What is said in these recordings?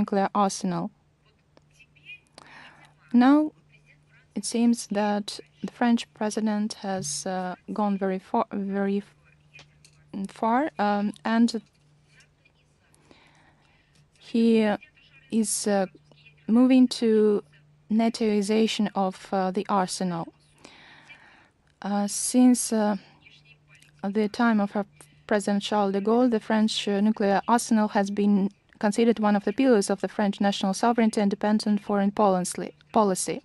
nuclear arsenal. Now it seems that the French president has gone very far, and he is moving to NATOization of the arsenal. Since the time of President Charles de Gaulle, the French nuclear arsenal has been considered one of the pillars of the French national sovereignty and independent foreign policy.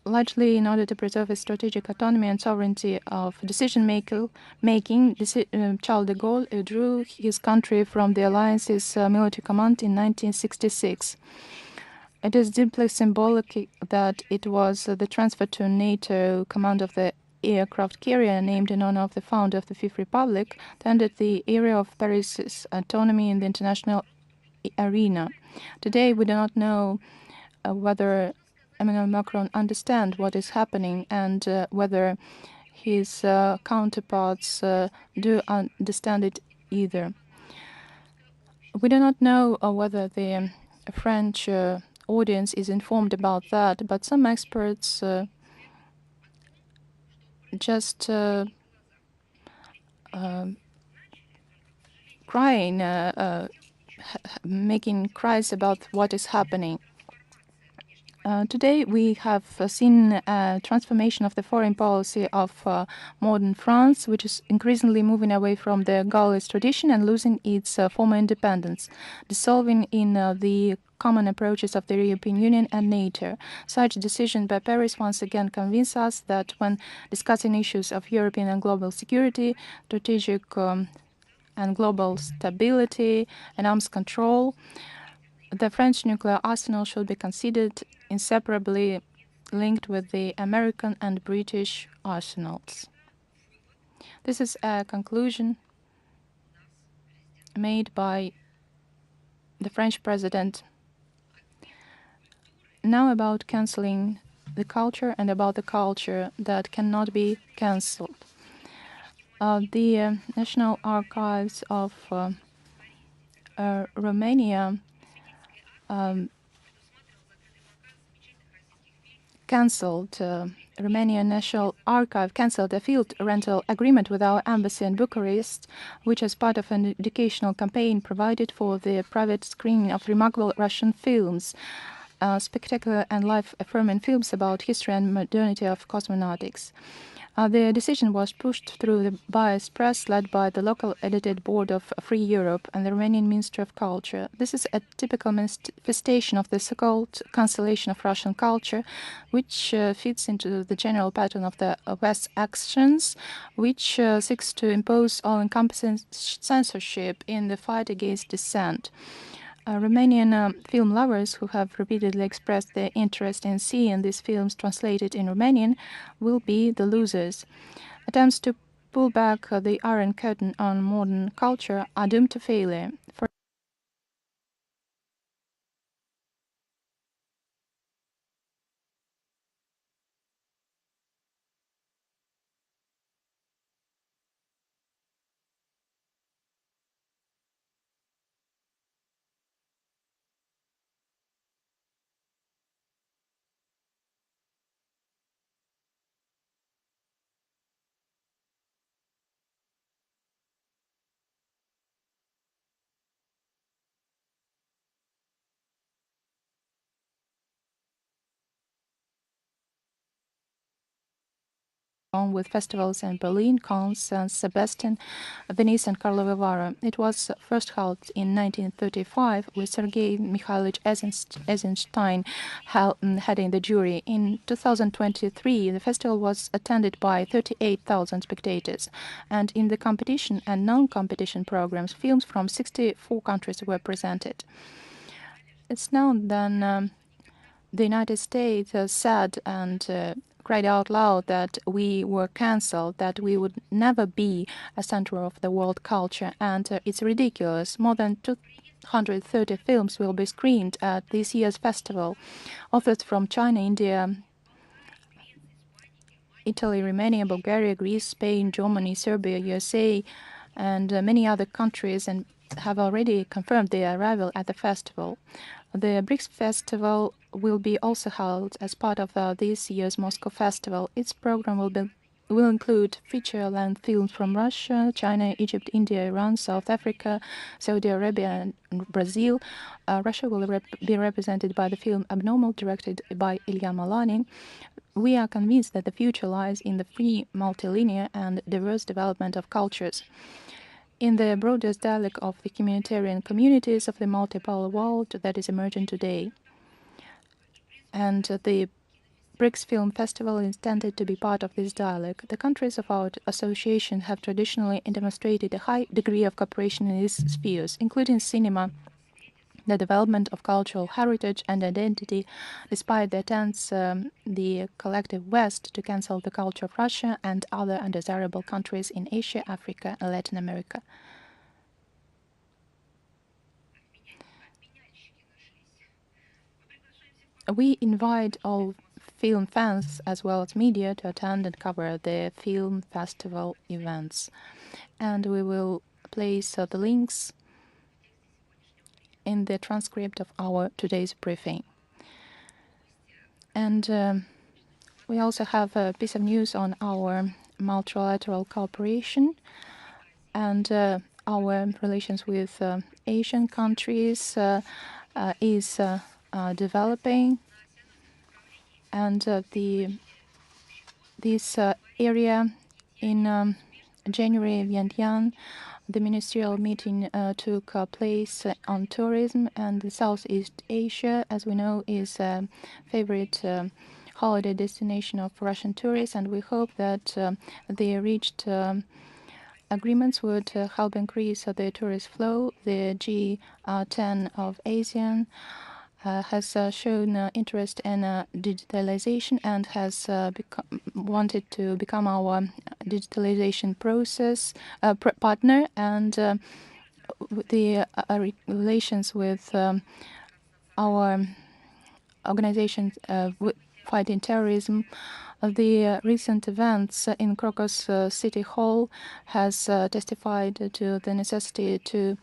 Largely in order to preserve its strategic autonomy and sovereignty of decision-making, Charles de Gaulle withdrew his country from the alliance's military command in 1966. It is deeply symbolic that it was the transfer to NATO command of the aircraft carrier named in honor of the founder of the Fifth Republic that ended the era of Paris's autonomy in the international arena. Today, we do not know whether Emmanuel Macron understands what is happening and whether his counterparts do understand it either. We do not know whether the French audience is informed about that, but some experts just crying, making cries about what is happening. Today we have seen a transformation of the foreign policy of modern France, which is increasingly moving away from the Gaullist tradition and losing its former independence, dissolving in the common approaches of the European Union and NATO. Such decision by Paris once again convince us that when discussing issues of European and global security, strategic and global stability and arms control, the French nuclear arsenal should be considered inseparably linked with the American and British arsenals. This is a conclusion made by the French president. Now about cancelling the culture and about the culture that cannot be cancelled. The National Archives of Romania cancelled, Romanian National Archive cancelled a field rental agreement with our embassy in Bucharest, which as part of an educational campaign provided for the private screening of remarkable Russian films, spectacular and life-affirming films about history and modernity of cosmonautics. The decision was pushed through the biased press led by the local edited board of Free Europe and the Romanian Ministry of Culture. This is a typical manifestation of the so-called cancellation of Russian culture, which fits into the general pattern of the West's actions, which seeks to impose all-encompassing censorship in the fight against dissent. Romanian film lovers who have repeatedly expressed their interest in seeing these films translated in Romanian will be the losers. Attempts to pull back the Iron Curtain on modern culture are doomed to failure. On with festivals in Berlin, Cannes, San Sebastian, Venice, and Karlovy Vary. It was first held in 1935 with Sergei Mikhailovich Eisenstein heading the jury. In 2023, the festival was attended by 38,000 spectators, and in the competition and non-competition programs, films from 64 countries were presented. It's known that the United States said and cried out loud that we were cancelled, that we would never be a center of the world culture, and it's ridiculous. More than 230 films will be screened at this year's festival. Authors from China, India, Italy, Romania, Bulgaria, Greece, Spain, Germany, Serbia, USA, and many other countries and have already confirmed their arrival at the festival. The BRICS Festival will be also held as part of this year's Moscow Festival. Its program will include feature-length films from Russia, China, Egypt, India, Iran, South Africa, Saudi Arabia, and Brazil. Russia will be represented by the film Abnormal, directed by Ilya Malanin. We are convinced that the future lies in the free, multilinear, and diverse development of cultures. In the broadest dialogue of the humanitarian communities of the multipolar world that is emerging today. And the BRICS Film Festival is intended to be part of this dialogue. The countries of our association have traditionally demonstrated a high degree of cooperation in these spheres, including cinema, the development of cultural heritage and identity, despite the attempts the collective West to cancel the culture of Russia and other undesirable countries in Asia, Africa, and Latin America. We invite all film fans as well as media to attend and cover the film festival events. And we will place the links in the transcript of our today's briefing. And we also have a piece of news on our multilateral cooperation and our relations with Asian countries is developing, and this area in January, Vientiane, the ministerial meeting took place on tourism, and the Southeast Asia, as we know, is a favorite holiday destination of Russian tourists, and we hope that they reached agreements would help increase the tourist flow. The G10 of ASEAN has shown interest in digitalization and has wanted to become our digitalization process partner, and the relations with our organizations fighting terrorism. The recent events in Crocus City Hall has testified to the necessity to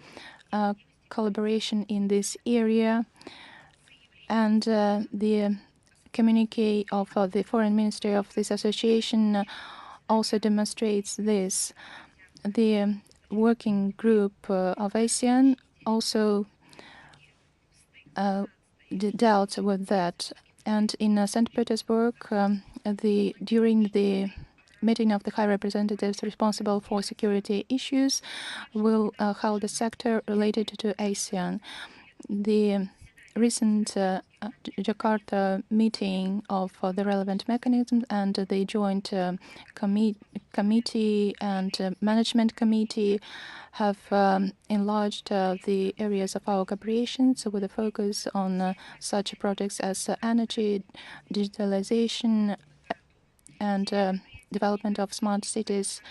collaboration in this area, and the communique of the foreign ministry of this association also demonstrates this. The working group of ASEAN also dealt with that. And in St. Petersburg, during the meeting of the High Representatives responsible for security issues, will hold a sector related to ASEAN. The recent Jakarta meeting of the relevant mechanisms and the joint committee and management committee have enlarged the areas of our cooperation, so with a focus on such projects as energy, digitalization, and development of smart cities.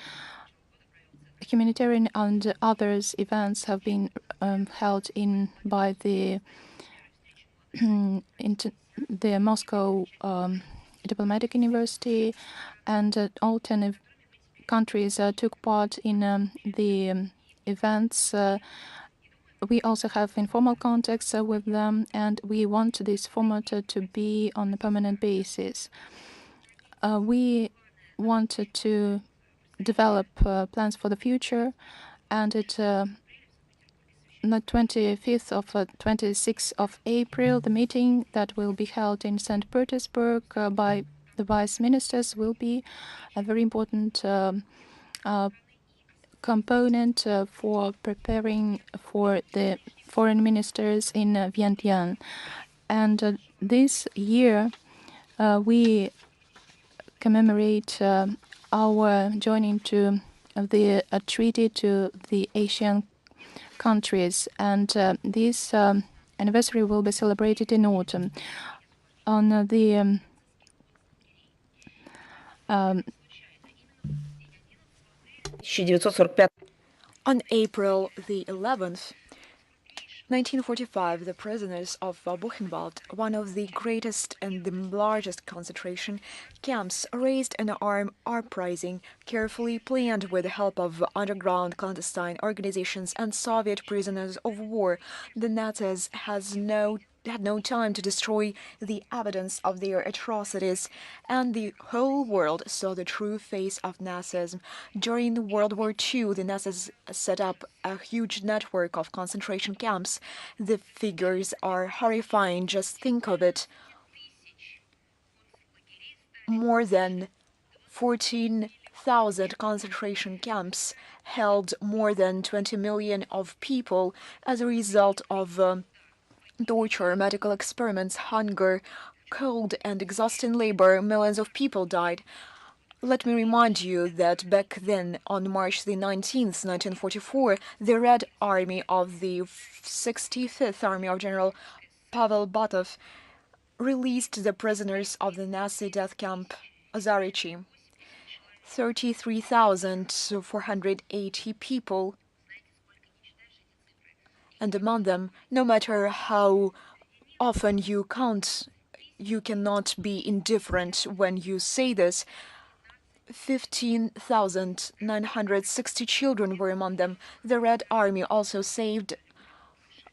Humanitarian and others events have been held by the the Moscow Diplomatic University, and all 10 countries took part in the events. We also have informal contacts with them, and we want this format to be on a permanent basis. We wanted to develop plans for the future, and it on the 25th of 26th of April, the meeting that will be held in St. Petersburg by the vice ministers will be a very important component for preparing for the foreign ministers in Vientiane. And this year, we commemorate our joining to the treaty to the Asian countries, and this anniversary will be celebrated in autumn. On the on April the 11th, 1945, the prisoners of Buchenwald, one of the greatest and the largest concentration camps, raised an uprising carefully planned with the help of underground clandestine organizations and Soviet prisoners of war. The Nazis had no time to destroy the evidence of their atrocities, and the whole world saw the true face of Nazism. During World War II, the Nazis set up a huge network of concentration camps. The figures are horrifying, just think of it. More than 14,000 concentration camps held more than 20 million of people as a result of torture, medical experiments, hunger, cold, and exhausting labor. Millions of people died. Let me remind you that back then, on March the 19th, 1944, the Red Army of the 65th Army of General Pavel Batov released the prisoners of the Nazi death camp Zarichi. 33,480 people, and among them, no matter how often you count, you cannot be indifferent when you say this. 15,960 children were among them. The Red Army also saved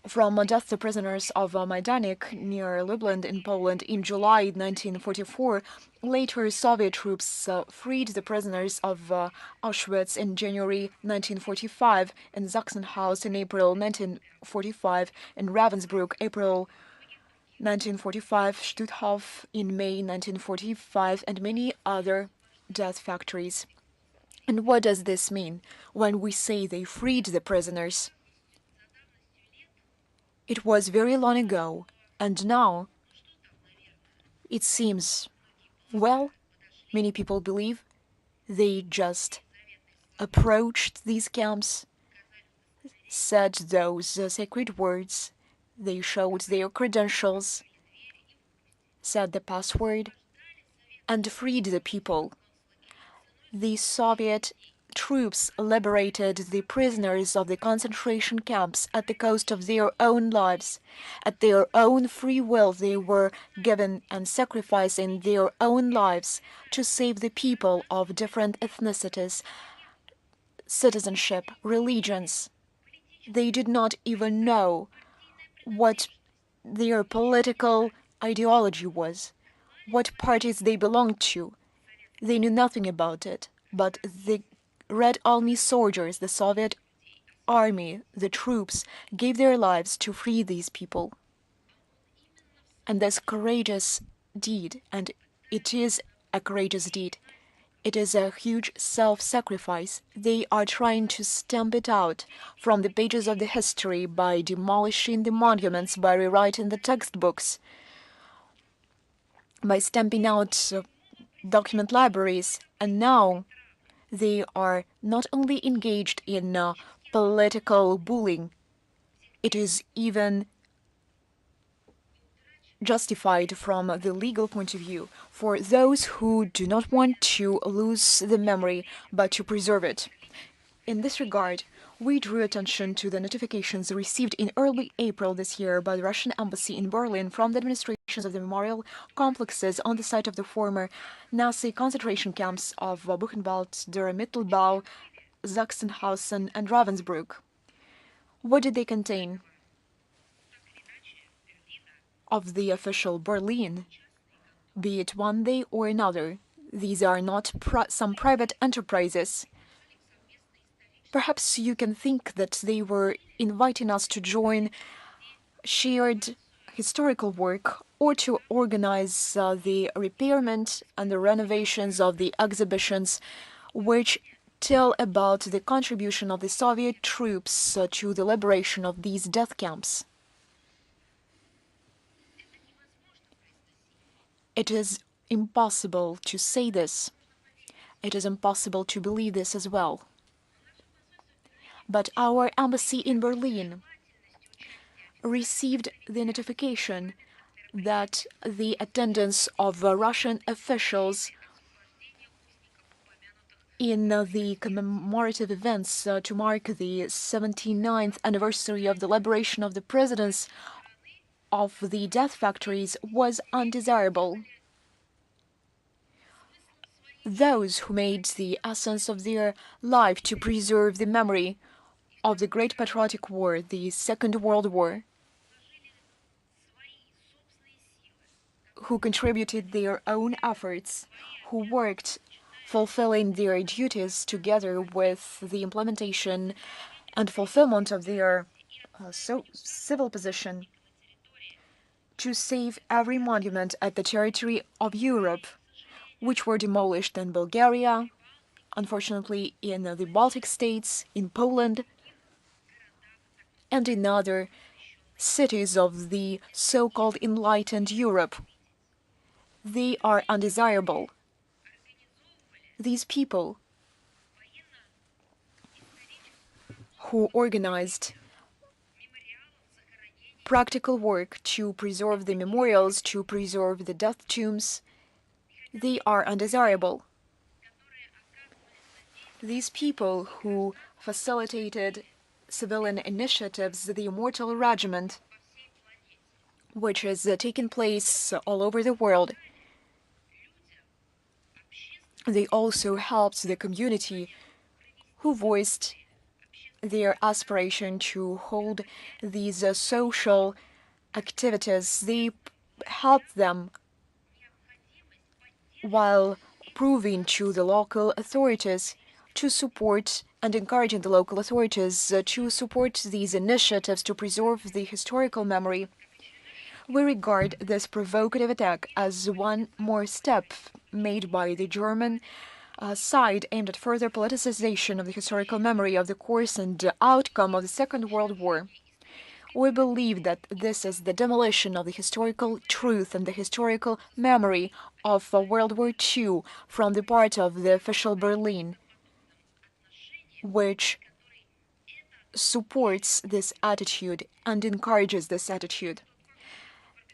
from death the prisoners of Majdanek near Lublin in Poland in July 1944. Later, Soviet troops freed the prisoners of Auschwitz in January 1945, and Sachsenhausen in April 1945, and Ravensbrück April 1945, Stutthof in May 1945, and many other death factories. And what does this mean when we say they freed the prisoners? It was very long ago, and now it seems, well, many people believe they just approached these camps, said those sacred words, they showed their credentials, said the password, and freed the people. The Soviet troops liberated the prisoners of the concentration camps at the cost of their own lives. At their own free will, they were given and sacrificing their own lives to save the people of different ethnicities, citizenship, religions. They did not even know what their political ideology was, what parties they belonged to. They knew nothing about it, but the Red Army soldiers, the Soviet army, the troops, gave their lives to free these people. And this courageous deed, and it is a courageous deed, it is a huge self-sacrifice. They are trying to stamp it out from the pages of the history by demolishing the monuments, by rewriting the textbooks, by stamping out document libraries, and now they are not only engaged in political bullying, it is even justified from the legal point of view for those who do not want to lose the memory but to preserve it. In this regard, we drew attention to the notifications received in early April this year by the Russian embassy in Berlin from the administrations of the memorial complexes on the site of the former Nazi concentration camps of Buchenwald, der Mittelbau, Sachsenhausen, and Ravensbrück. What did they contain? Of the official Berlin, be it one day or another, these are not some private enterprises. Perhaps you can think that they were inviting us to join shared historical work or to organize the repairment and the renovations of the exhibitions which tell about the contribution of the Soviet troops to the liberation of these death camps. It is impossible to say this. It is impossible to believe this as well. But our embassy in Berlin received the notification that the attendance of Russian officials in the commemorative events to mark the 79th anniversary of the liberation of the presidents of the death factories was undesirable. Those who made the essence of their life to preserve the memory of the Great Patriotic War, the Second World War, who contributed their own efforts, who worked fulfilling their duties together with the implementation and fulfillment of their civil position to save every monument at the territory of Europe, which were demolished in Bulgaria, unfortunately in the Baltic states, in Poland, and in other cities of the so-called enlightened Europe. They are undesirable. These people who organized practical work to preserve the memorials, to preserve the death tombs, they are undesirable. These people who facilitated civilian initiatives, the Immortal Regiment, which is taking place all over the world, they also helped the community who voiced their aspiration to hold these social activities. They helped them while proving to the local authorities to support and encouraging the local authorities to support these initiatives to preserve the historical memory. We regard this provocative attack as one more step made by the German side aimed at further politicization of the historical memory of the course and outcome of the Second World War. We believe that this is the demolition of the historical truth and the historical memory of World War II from the part of the official Berlin, which supports this attitude and encourages this attitude.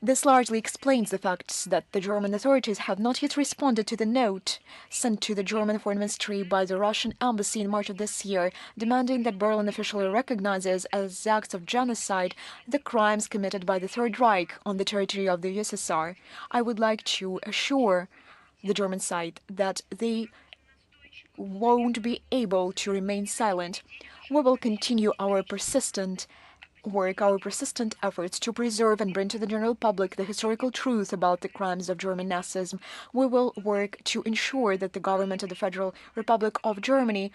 This largely explains the fact that the German authorities have not yet responded to the note sent to the German Foreign Ministry by the Russian embassy in March of this year, demanding that Berlin officially recognizes as acts of genocide the crimes committed by the Third Reich on the territory of the USSR. I would like to assure the German side that they won't be able to remain silent. We will continue our persistent work, our persistent efforts to preserve and bring to the general public the historical truth about the crimes of German Nazism. We will work to ensure that the government of the Federal Republic of Germany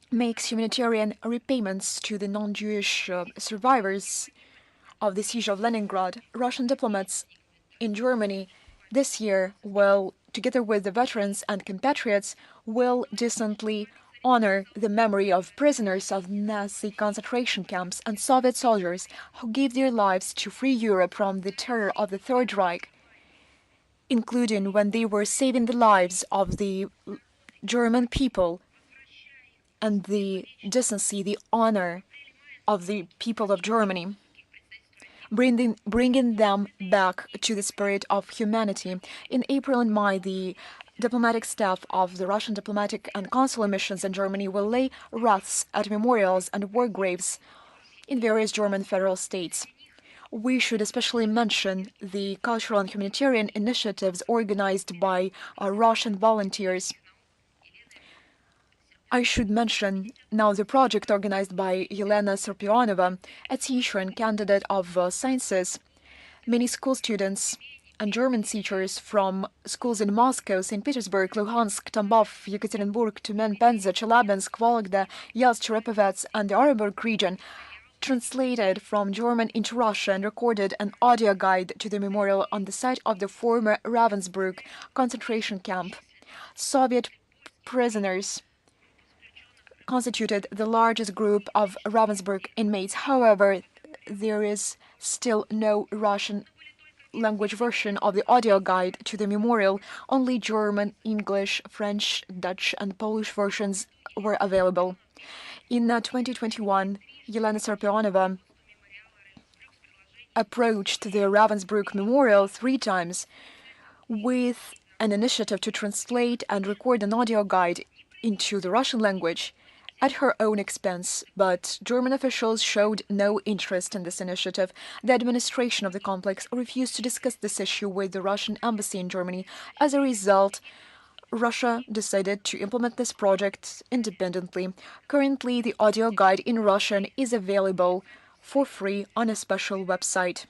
makes humanitarian repayments to the non-Jewish survivors of the siege of Leningrad. Russian diplomats in Germany this year will, together with the veterans and compatriots, will decently honor the memory of prisoners of Nazi concentration camps and Soviet soldiers who gave their lives to free Europe from the terror of the Third Reich, including when they were saving the lives of the German people and the decency, the honor of the people of Germany, bringing them back to the spirit of humanity. In April and May, the diplomatic staff of the Russian diplomatic and consular missions in Germany will lay wreaths at memorials and war graves in various German federal states. We should especially mention the cultural and humanitarian initiatives organized by Russian volunteers. I should mention now the project organized by Yelena Serpionova, a teacher and candidate of sciences. Many school students and German teachers from schools in Moscow, St. Petersburg, Luhansk, Tambov, Yekaterinburg, Tyumen, Penza, Chelyabinsk, Vologda, Yelsk, Cherepevets, and the Orenburg region translated from German into Russian and recorded an audio guide to the memorial on the site of the former Ravensbrück concentration camp. Soviet prisoners constituted the largest group of Ravensbrück inmates. However, there is still no Russian language version of the audio guide to the memorial. Only German, English, French, Dutch, and Polish versions were available. In 2021, Yelena Serpionova approached the Ravensbrück Memorial 3 times with an initiative to translate and record an audio guide into the Russian language at her own expense, but German officials showed no interest in this initiative. The administration of the complex refused to discuss this issue with the Russian embassy in Germany. As a result, Russia decided to implement this project independently. Currently, the audio guide in Russian is available for free on a special website.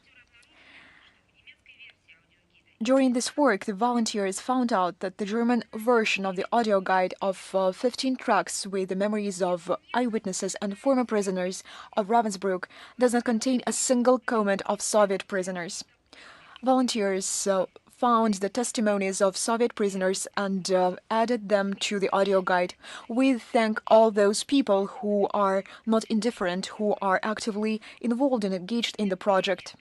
During this work, the volunteers found out that the German version of the audio guide of 15 tracks with the memories of eyewitnesses and former prisoners of Ravensbrück does not contain a single comment of Soviet prisoners. Volunteers found the testimonies of Soviet prisoners and added them to the audio guide. We thank all those people who are not indifferent, who are actively involved and engaged in the project.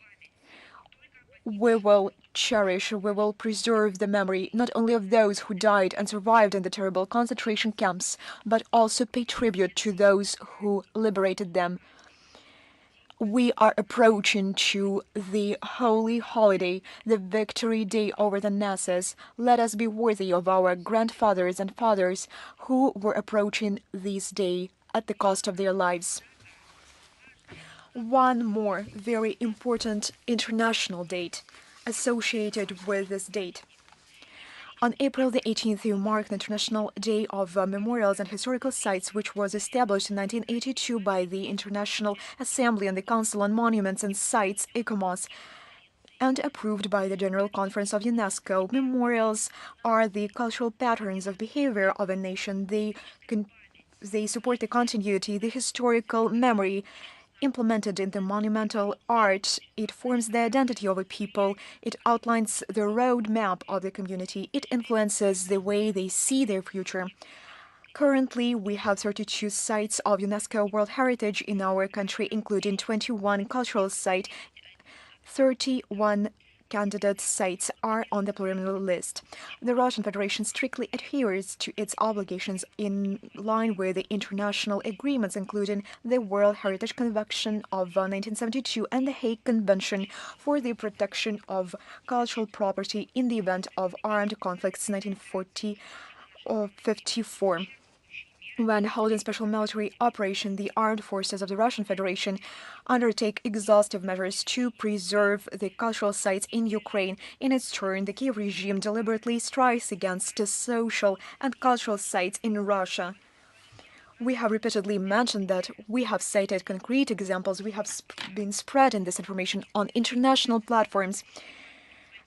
We will cherish, we will preserve the memory not only of those who died and survived in the terrible concentration camps, but also pay tribute to those who liberated them. We are approaching to the holy holiday, the victory day over the Nazis. Let us be worthy of our grandfathers and fathers who were approaching this day at the cost of their lives. One more very important international date associated with this date. On April the 18th, we mark the International Day of Memorials and Historical Sites, which was established in 1982 by the International Assembly and the Council on Monuments and Sites, ICOMOS, and approved by the General Conference of UNESCO. Memorials are the cultural patterns of behavior of a nation. They support the continuity, the historical memory, implemented in the monumental art. It forms the identity of a people. It outlines the roadmap of the community. It influences the way they see their future. Currently, we have 32 sites of UNESCO World Heritage in our country, including 21 cultural sites. 31 candidate sites are on the preliminary list. The Russian Federation strictly adheres to its obligations in line with the international agreements, including the World Heritage Convention of 1972 and the Hague Convention for the Protection of Cultural Property in the event of armed conflicts 1954. When holding special military operation, the armed forces of the Russian Federation undertake exhaustive measures to preserve the cultural sites in Ukraine. In its turn, the Kyiv regime deliberately strikes against the social and cultural sites in Russia. We have repeatedly mentioned that we have cited concrete examples. We have been spreading this information on international platforms.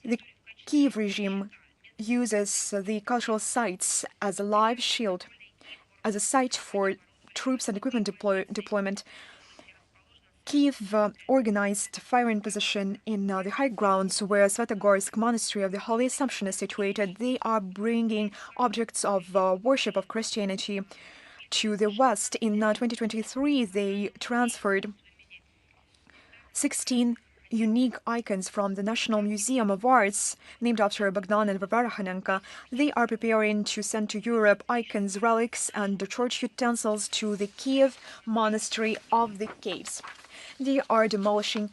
The Kyiv regime uses the cultural sites as a live shield, as a site for troops and equipment deployment. Kyiv organized firing position in the high grounds where Svetogorsk Monastery of the Holy Assumption is situated. They are bringing objects of worship of Christianity to the West. In 2023, they transferred 16 unique icons from the National Museum of Arts, named after Bogdan and Varvara Hanenko. They are preparing to send to Europe icons, relics, and the church utensils to the Kyiv Monastery of the Caves. They are demolishing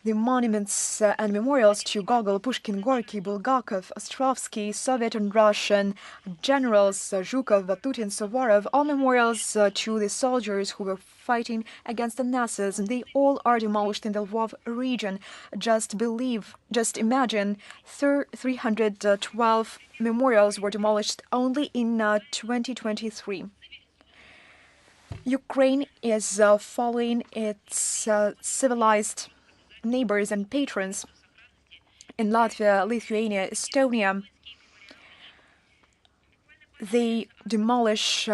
the monuments and memorials to Gogol, Pushkin, Gorky, Bulgakov, Ostrovsky, Soviet and Russian generals, Zhukov, Vatutin, Suvorov, all memorials to the soldiers who were fighting against the Nazis. They all are demolished in the Lvov region. Just imagine, 312 memorials were demolished only in 2023. Ukraine is following its civilized neighbors and patrons in Latvia, Lithuania, Estonia. They demolish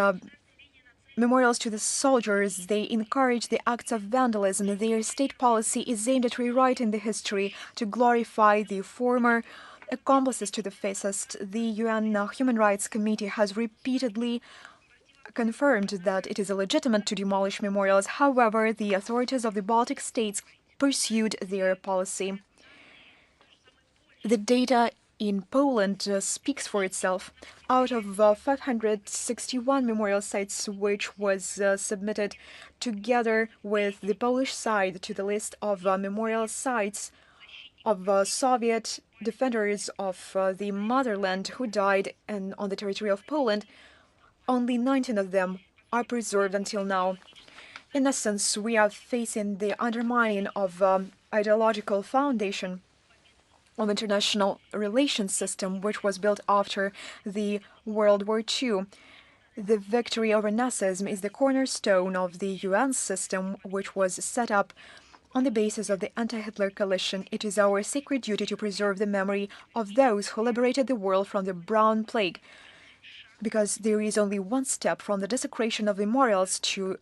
memorials to the soldiers. They encourage the acts of vandalism. Their state policy is aimed at rewriting the history to glorify the former accomplices to the fascists. The UN Human Rights Committee has repeatedly confirmed that it is illegitimate to demolish memorials. However, the authorities of the Baltic states pursued their policy. The data in Poland speaks for itself. Out of 561 memorial sites which was submitted together with the Polish side to the list of memorial sites of Soviet defenders of the motherland who died on the territory of Poland, only 19 of them are preserved until now. In essence, we are facing the undermining of ideological foundation of international relations system, which was built after the World War II. The victory over Nazism is the cornerstone of the UN system, which was set up on the basis of the anti-Hitler coalition. It is our sacred duty to preserve the memory of those who liberated the world from the Brown Plague, because there is only one step from the desecration of memorials to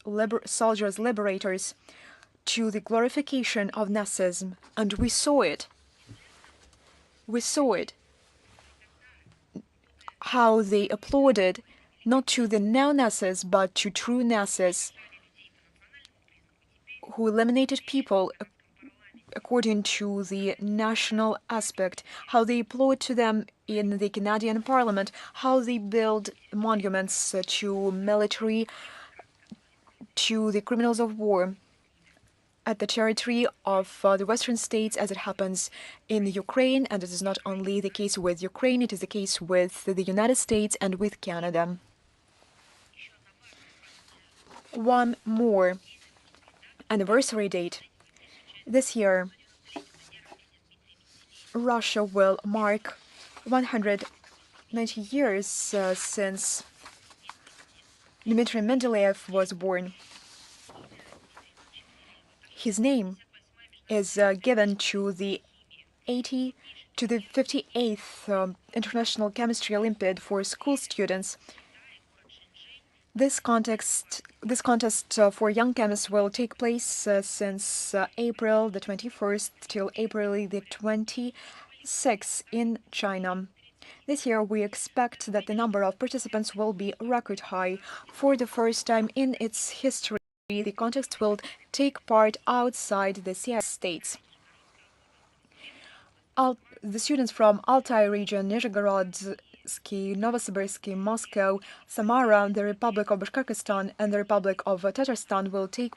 soldiers liberators to the glorification of Nazism, and we saw it. We saw it. How they applauded not to the neo-Nazis but to true Nazis who eliminated people according to the national aspect, how they applaud to them in the Canadian Parliament, how they build monuments to military, to the criminals of war at the territory of the Western states, as it happens in Ukraine. And it is not only the case with Ukraine, it is the case with the United States and with Canada. One more anniversary date. This year, Russia will mark 190 years since Dmitry Mendeleev was born. His name is given to the 58th International Chemistry Olympiad for school students. This contest for young chemists will take place since April the 21st till April the 26th in China. This year, we expect that the number of participants will be record high. For the first time in its history, the contest will take part outside the CIS states. The students from Altai region, Nizhegorod, Novosibirsk, Moscow, Samara, the Republic of Bashkortostan, and the Republic of Tatarstan will take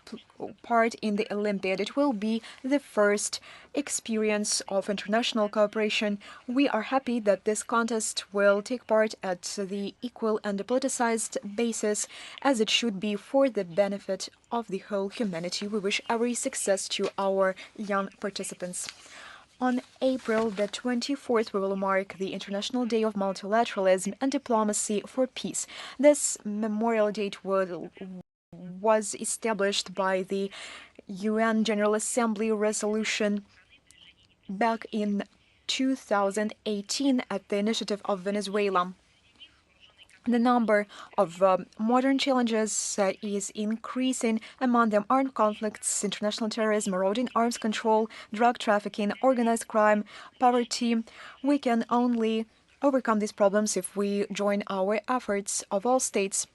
part in the Olympiad. It will be the first experience of international cooperation. We are happy that this contest will take part at the equal and politicized basis, as it should be for the benefit of the whole humanity. We wish every success to our young participants. On April the 24th, we will mark the International Day of Multilateralism and Diplomacy for Peace. This memorial date was established by the UN General Assembly resolution back in 2018 at the initiative of Venezuela. The number of modern challenges is increasing. Among them, armed conflicts, international terrorism, eroding arms control, drug trafficking, organized crime, poverty. We can only overcome these problems if we join our efforts of all states.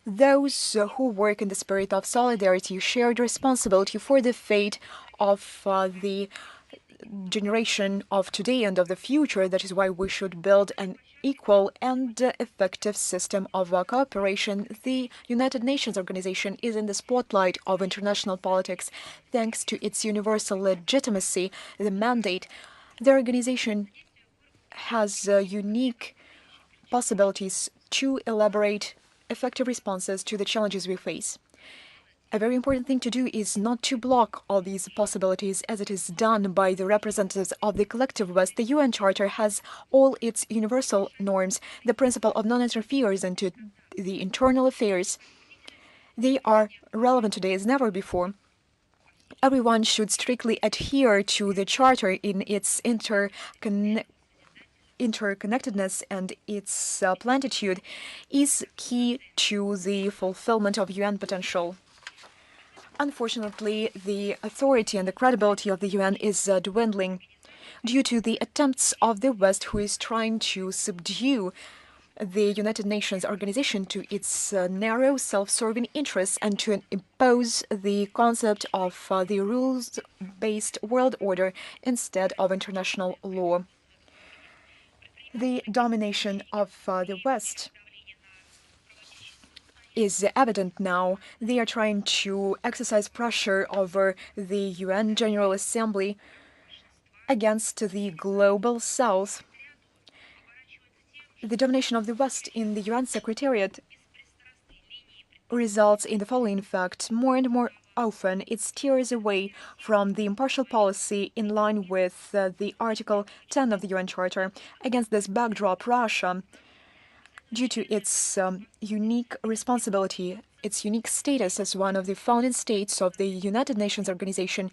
Those who work in the spirit of solidarity, shared responsibility for the fate of the generation of today and of the future. That is why we should build an equal and effective system of cooperation. The United Nations organization is in the spotlight of international politics thanks to its universal legitimacy, the mandate. The organization has unique possibilities to elaborate effective responses to the challenges we face. A very important thing to do is not to block all these possibilities as it is done by the representatives of the collective West. The UN Charter has all its universal norms, the principle of non-interference into the internal affairs. They are relevant today as never before. Everyone should strictly adhere to the Charter in its interconnectedness, and its plenitude is key to the fulfillment of UN potential. Unfortunately, the authority and the credibility of the UN is dwindling due to the attempts of the West, who is trying to subdue the United Nations organization to its narrow, self-serving interests and to impose the concept of the rules-based world order instead of international law. The domination of the West is evident now. They are trying to exercise pressure over the UN General Assembly against the global South. The domination of the West in the UN Secretariat results in the following fact: more and more often it steers away from the impartial policy in line with the Article 10 of the UN Charter. Against this backdrop, Russia, due to its unique responsibility, its unique status as one of the founding states of the United Nations organization,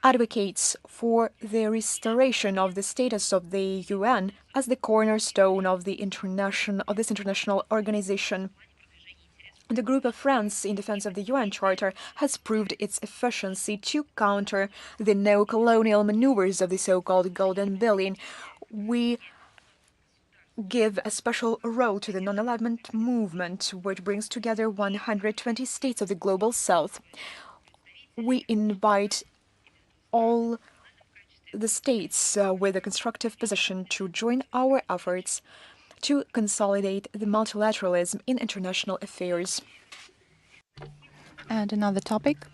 advocates for the restoration of the status of the UN as the cornerstone of this international organization. The group of friends in defense of the UN Charter has proved its efficiency to counter the neo-colonial maneuvers of the so-called Golden Billion. We give a special role to the non-alignment movement, which brings together 120 states of the global south. We invite all the states with a constructive position to join our efforts to consolidate the multilateralism in international affairs. And another topic.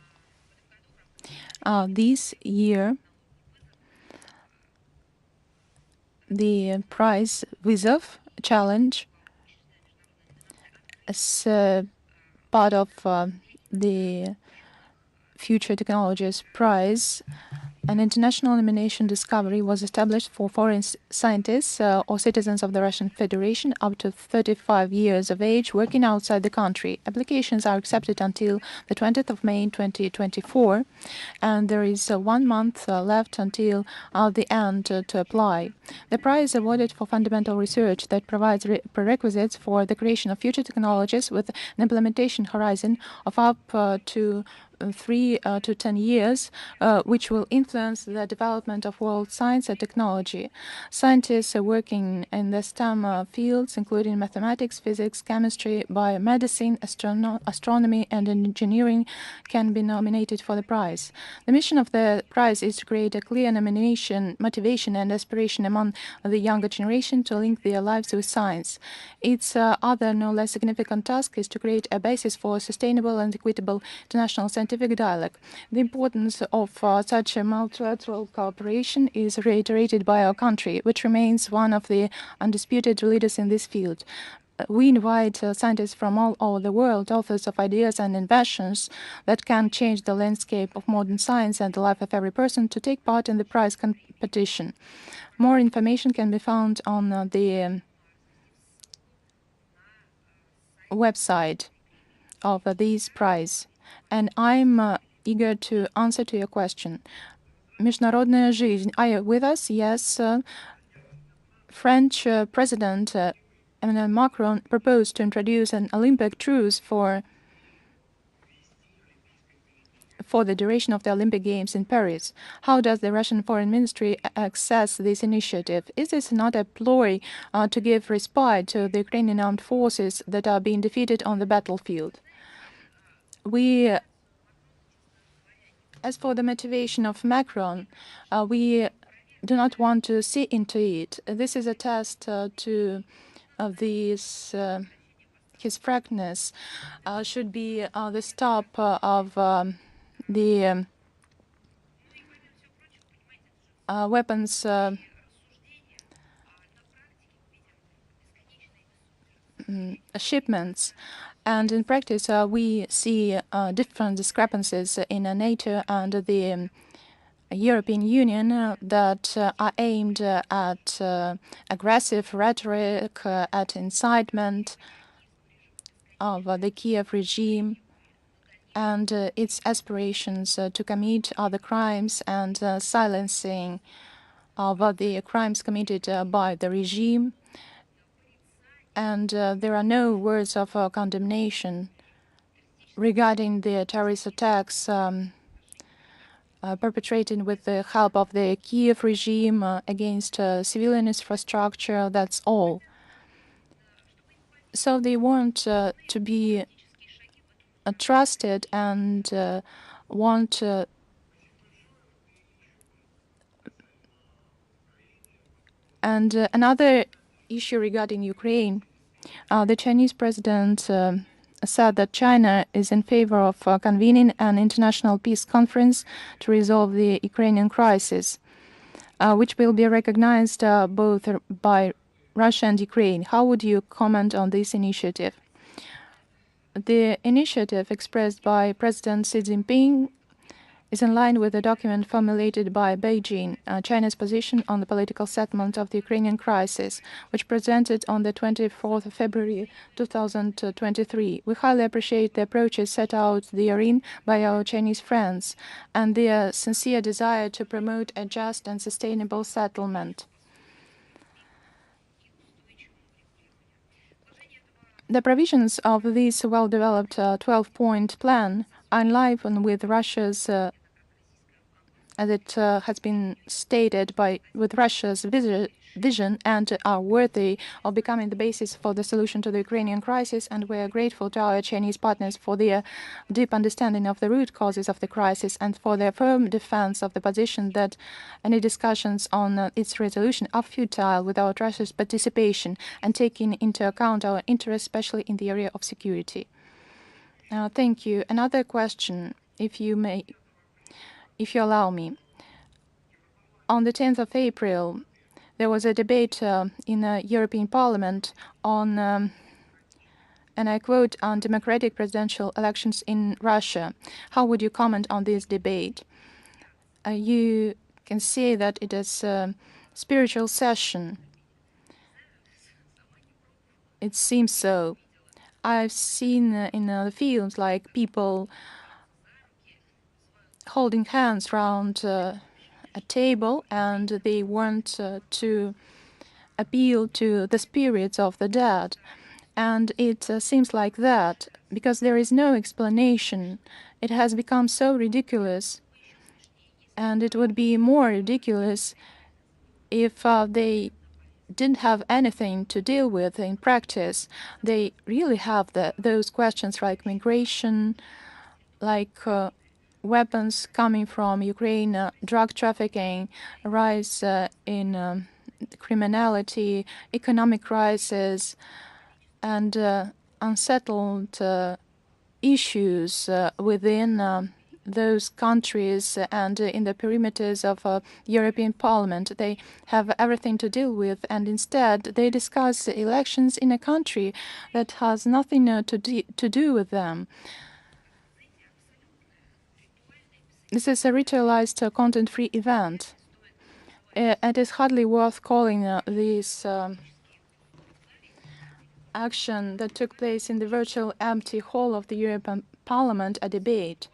This year, the prize Vizov challenge as part of the Future Technologies Prize, an international nomination discovery was established for foreign scientists or citizens of the Russian Federation up to 35 years of age working outside the country. Applications are accepted until the 20th of May 2024, and there is 1 month left until the end to apply. The prize is awarded for fundamental research that provides prerequisites for the creation of future technologies with an implementation horizon of up to 3 to 10 years, which will influence the development of world science and technology. Scientists working in the STEM fields, including mathematics, physics, chemistry, biomedicine, astronomy, and engineering, can be nominated for the prize. The mission of the prize is to create a clear nomination, motivation, and aspiration among the younger generation to link their lives with science. Its other, no less significant task is to create a basis for sustainable and equitable international scientific dialogue. The importance of such a multilateral cooperation is reiterated by our country, which remains one of the undisputed leaders in this field. We invite scientists from all over the world, authors of ideas and inventions that can change the landscape of modern science and the life of every person, to take part in the prize competition. More information can be found on the website of this prize. And I'm eager to answer to your question. Международная жизнь. Are you with us? Yes. French President Emmanuel Macron proposed to introduce an Olympic truce for the duration of the Olympic Games in Paris. How does the Russian Foreign Ministry assess this initiative? Is this not a ploy to give respite to the Ukrainian armed forces that are being defeated on the battlefield? As for the motivation of Macron, we do not want to see into it. This is a test to his frankness. Should be the stop of the weapons shipments. And in practice, we see different discrepancies in NATO and the European Union that are aimed at aggressive rhetoric, at incitement of the Kyiv regime and its aspirations to commit other crimes and silencing of the crimes committed by the regime. And there are no words of condemnation regarding the terrorist attacks perpetrated with the help of the Kyiv regime against civilian infrastructure. That's all. So they want to be trusted and want and another issue regarding Ukraine. The Chinese president said that China is in favor of convening an international peace conference to resolve the Ukrainian crisis, which will be recognized both by Russia and Ukraine. How would you comment on this initiative? The initiative expressed by President Xi Jinping is in line with the document formulated by Beijing, China's position on the political settlement of the Ukrainian crisis, which presented on the 24th of February 2023. We highly appreciate the approaches set out therein by our Chinese friends and their sincere desire to promote a just and sustainable settlement. The provisions of this well-developed 12-point plan are in line with Russia's as it has been stated with Russia's vision and are worthy of becoming the basis for the solution to the Ukrainian crisis, and we are grateful to our Chinese partners for their deep understanding of the root causes of the crisis and for their firm defense of the position that any discussions on its resolution are futile without Russia's participation and taking into account our interests, especially in the area of security. Thank you. Another question, if you allow me. On the 10th of April, there was a debate in the European Parliament on, and I quote, on democratic presidential elections in Russia. How would you comment on this debate? You can say that it is a spiritual session. It seems so. I've seen in the fields like people holding hands around a table, and they want to appeal to the spirits of the dead. And it seems like that, because there is no explanation. It has become so ridiculous, and it would be more ridiculous if they didn't have anything to deal with in practice. They really have those questions like migration, like weapons coming from Ukraine, drug trafficking, rise in criminality, economic crisis, and unsettled issues within those countries and in the perimeters of European Parliament. They have everything to deal with, and instead they discuss elections in a country that has nothing to do with them. This is a ritualized, content-free event. It is hardly worth calling this action that took place in the virtual empty hall of the European Parliament a debate.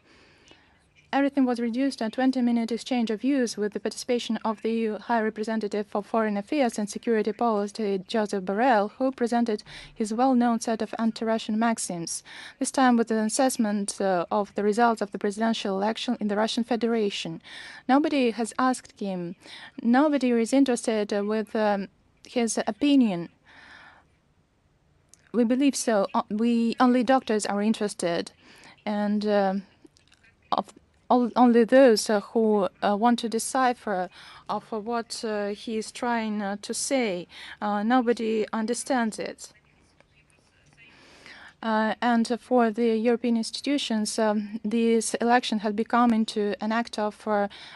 Everything was reduced to a 20-minute exchange of views with the participation of the EU High Representative for Foreign Affairs and Security Policy, Joseph Borrell, who presented his well-known set of anti-Russian maxims, this time with an assessment of the results of the presidential election in the Russian Federation. Nobody has asked him. Nobody is interested with his opinion. We believe so. Only doctors are interested, and only those who want to decipher of what he is trying to say. Nobody understands it. And for the European institutions, this election has become into an act of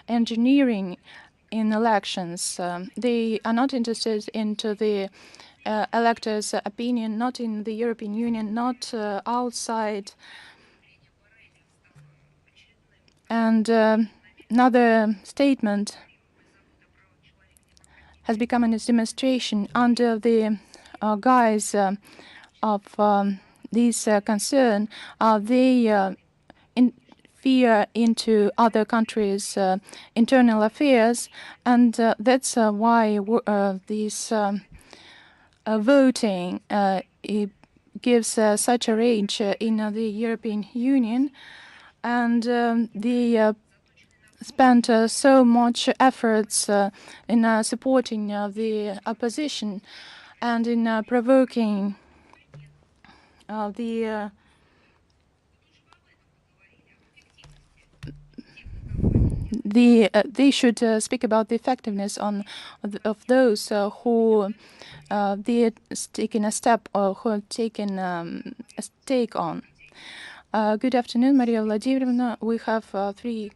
engineering in elections. They are not interested into the electors' opinion, not in the European Union, not outside. And another statement has become a demonstration under the guise of this concern. They interfere into other countries' internal affairs, and that's why this voting it gives such a rage in the European Union. And they spent so much efforts in supporting the opposition and in provoking they should speak about the effectiveness of those who they're taking a step or who are taking a stake on. Good afternoon, Maria Vladimirovna. We have 3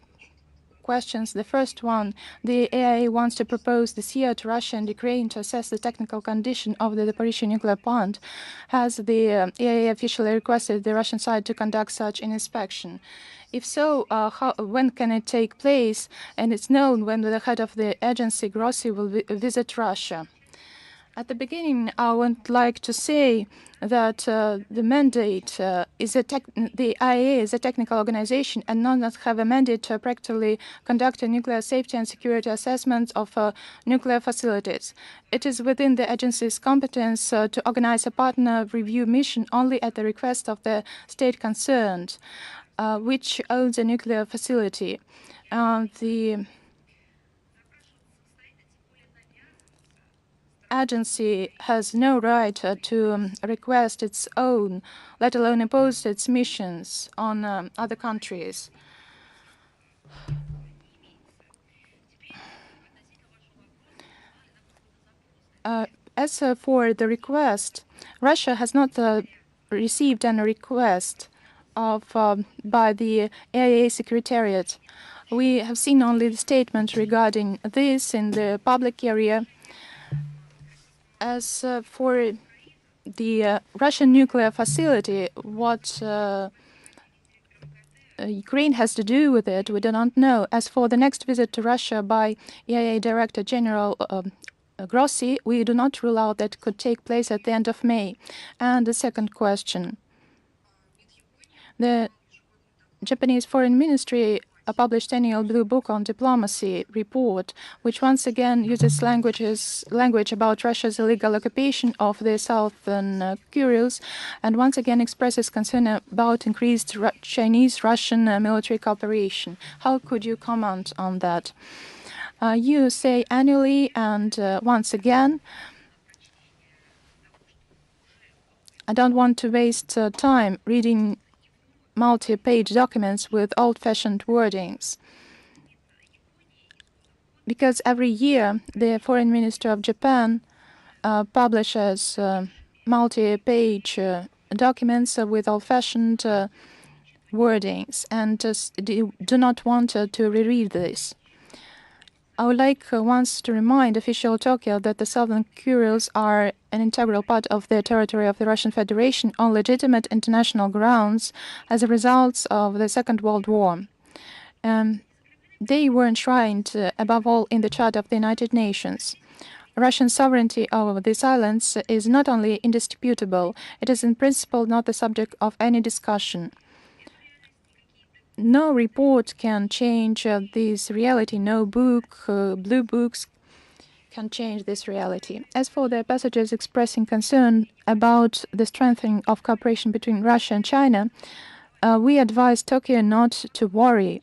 questions. The first one, the IAEA wants to propose this year to Russia and Ukraine to assess the technical condition of the Zaporizhzhia nuclear plant. Has the IAEA officially requested the Russian side to conduct such an inspection? If so, when can it take place? And it's known when the head of the agency, Grossi, will visit Russia. At the beginning, I would like to say that the mandate is the IAEA is a technical organization and not have a mandate to practically conduct a nuclear safety and security assessment of nuclear facilities. It is within the agency's competence to organize a partner review mission only at the request of the state concerned, which owns a nuclear facility. The agency has no right to request its own, let alone impose its missions on other countries. As for the request, Russia has not received any request by the IAEA Secretariat. We have seen only the statement regarding this in the public area. As for the Russian nuclear facility, what Ukraine has to do with it, we do not know. As for the next visit to Russia by IAEA Director General Grossi, we do not rule out that could take place at the end of May. And the second question. The Japanese Foreign Ministry published annual Blue Book on Diplomacy report, which once again uses language about Russia's illegal occupation of the southern Kurils, and once again expresses concern about increased Chinese-Russian military cooperation. How could you comment on that? You say annually, and once again, I don't want to waste time reading multi-page documents with old-fashioned wordings, because every year the Foreign Minister of Japan publishes multi-page documents with old-fashioned wordings, and do not want to reread this. I would like once to remind official Tokyo that the Southern Kurils are an integral part of the territory of the Russian Federation on legitimate international grounds as a result of the Second World War. They were enshrined, above all, in the Charter of the United Nations. Russian sovereignty over these islands is not only indisputable, it is in principle not the subject of any discussion. No report can change this reality. No book, blue books can change this reality. As for the passages expressing concern about the strengthening of cooperation between Russia and China, we advise Tokyo not to worry.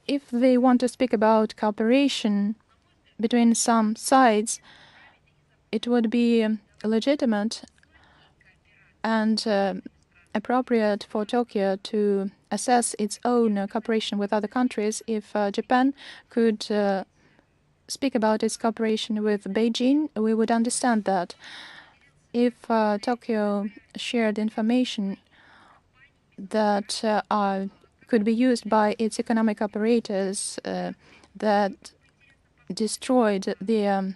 If they want to speak about cooperation between some sides, it would be legitimate and appropriate for Tokyo to assess its own cooperation with other countries. If Japan could speak about its cooperation with Beijing, we would understand that. If Tokyo shared information that could be used by its economic operators that destroyed the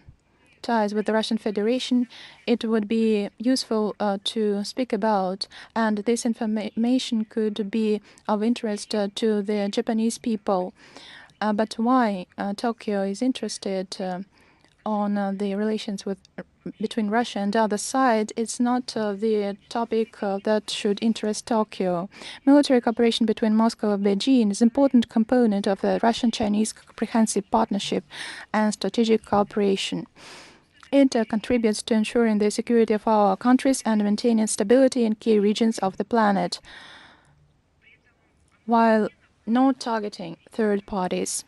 ties with the Russian Federation, it would be useful to speak about, and this information could be of interest to the Japanese people. But why Tokyo is interested on the relations between Russia and the other side, it's not the topic that should interest Tokyo. Military cooperation between Moscow and Beijing is an important component of the Russian-Chinese comprehensive partnership and strategic cooperation. It contributes to ensuring the security of our countries and maintaining stability in key regions of the planet, while not targeting third parties.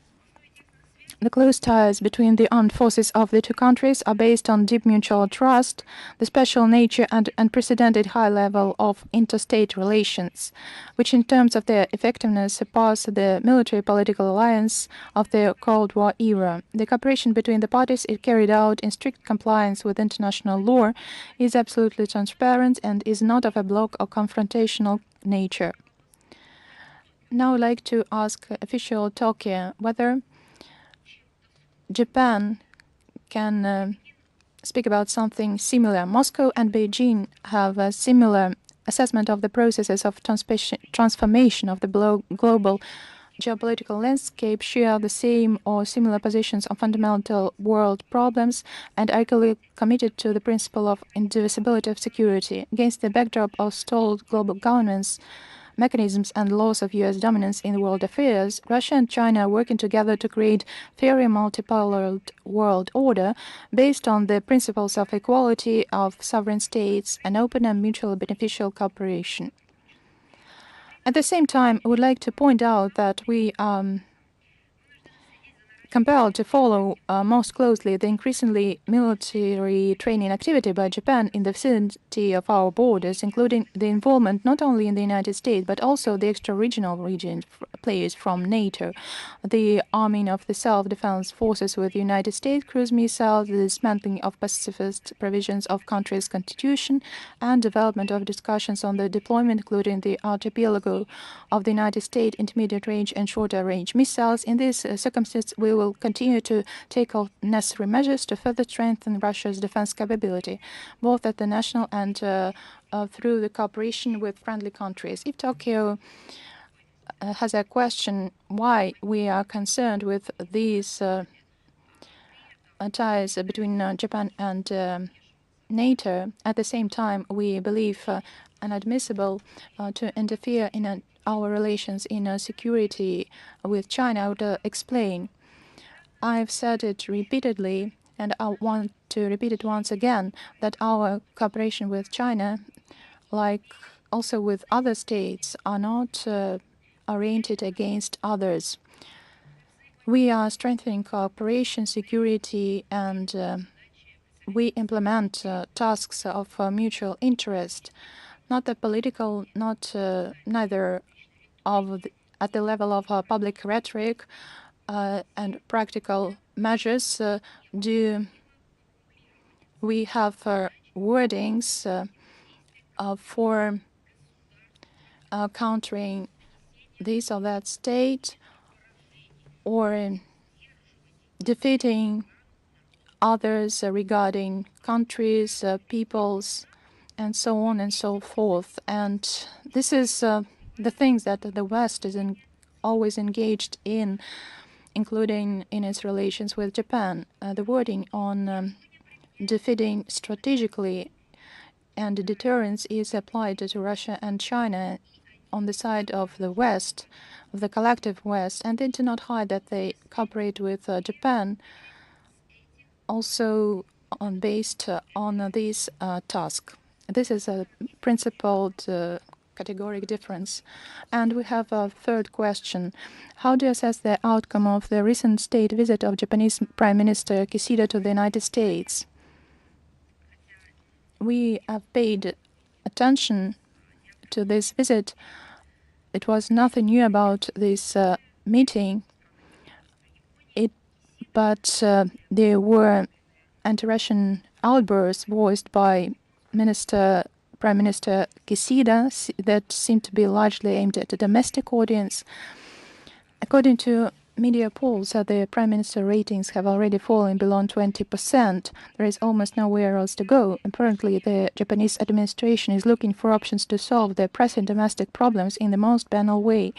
The close ties between the armed forces of the two countries are based on deep mutual trust, the special nature and unprecedented high level of interstate relations, which in terms of their effectiveness surpass the military-political alliance of the Cold War era. The cooperation between the parties is carried out in strict compliance with international law, is absolutely transparent, and is not of a bloc or confrontational nature. now I'd like to ask official Tokyo whether Japan can speak about something similar. Moscow and Beijing have a similar assessment of the processes of transformation of the global geopolitical landscape, share the same or similar positions on fundamental world problems, and are equally committed to the principle of indivisibility of security. Against the backdrop of stalled global governance mechanisms and laws of U.S. dominance in world affairs, Russia and China are working together to create fairer multipolar world order based on the principles of equality of sovereign states and open and mutually beneficial cooperation. At the same time, I would like to point out that we compelled to follow most closely the increasingly military training activity by Japan in the vicinity of our borders, including the involvement not only in the United States but also the extra-regional region players from NATO, the arming of the self-defense forces with the United States cruise missiles, the dismantling of pacifist provisions of country's constitution, and development of discussions on the deployment, including the archipelago of the United States intermediate-range and shorter-range missiles. In this circumstance, we will continue to take all necessary measures to further strengthen Russia's defense capability, both at the national and through the cooperation with friendly countries. If Tokyo has a question why we are concerned with these ties between Japan and NATO, at the same time, we believe inadmissible to interfere in our relations in security with China. I would explain. I've said it repeatedly, and I want to repeat it once again, that our cooperation with China, like also with other states, are not oriented against others. We are strengthening cooperation, security, and we implement tasks of mutual interest, not the political, neither at the level of public rhetoric and practical measures. Do we have wordings for countering this or that state or defeating others regarding countries, peoples, and so on and so forth. And this is the things that the West is always engaged in, including in its relations with Japan. The wording on defeating strategically and deterrence is applied to Russia and China on the side of the West, of the collective West, and they do not hide that they cooperate with Japan also based on this task. This is a principled categoric difference. And we have a third question. How do you assess the outcome of the recent state visit of Japanese Prime Minister Kishida to the United States? We have paid attention to this visit. It was nothing new about this meeting, but there were anti-Russian outbursts voiced by Prime Minister Kishida that seemed to be largely aimed at the domestic audience. According to media polls, the Prime Minister ratings have already fallen below 20%. There is almost nowhere else to go. Apparently, the Japanese administration is looking for options to solve the pressing domestic problems in the most banal way,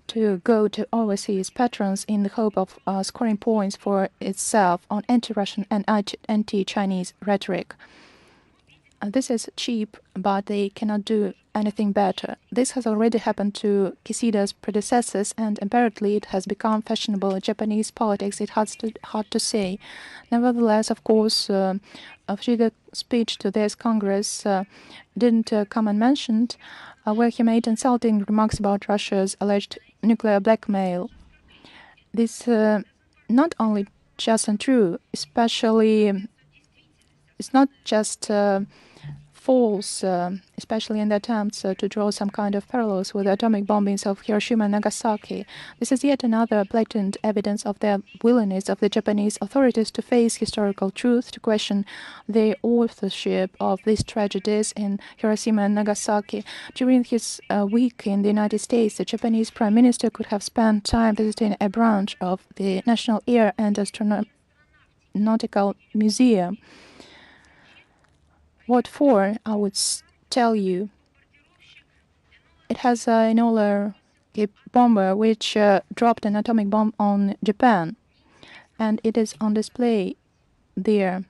to go to overseas patrons in the hope of scoring points for itself on anti-Russian and anti-Chinese rhetoric. This is cheap, but they cannot do anything better. This has already happened to Kishida's predecessors, and apparently it has become fashionable in Japanese politics. It's hard to say. Nevertheless, of course, Kishida's speech to this Congress didn't come unmentioned, where he made insulting remarks about Russia's alleged nuclear blackmail. This not only just untrue, especially it's not just false, especially in the attempts to draw some kind of parallels with the atomic bombings of Hiroshima and Nagasaki. This is yet another blatant evidence of the willingness of the Japanese authorities to face historical truth, to question the authorship of these tragedies in Hiroshima and Nagasaki. During his week in the United States, the Japanese Prime Minister could have spent time visiting a branch of the National Air and Astronautical Museum. What for, I would tell you. It has an Enola bomber which dropped an atomic bomb on Japan, and it is on display there.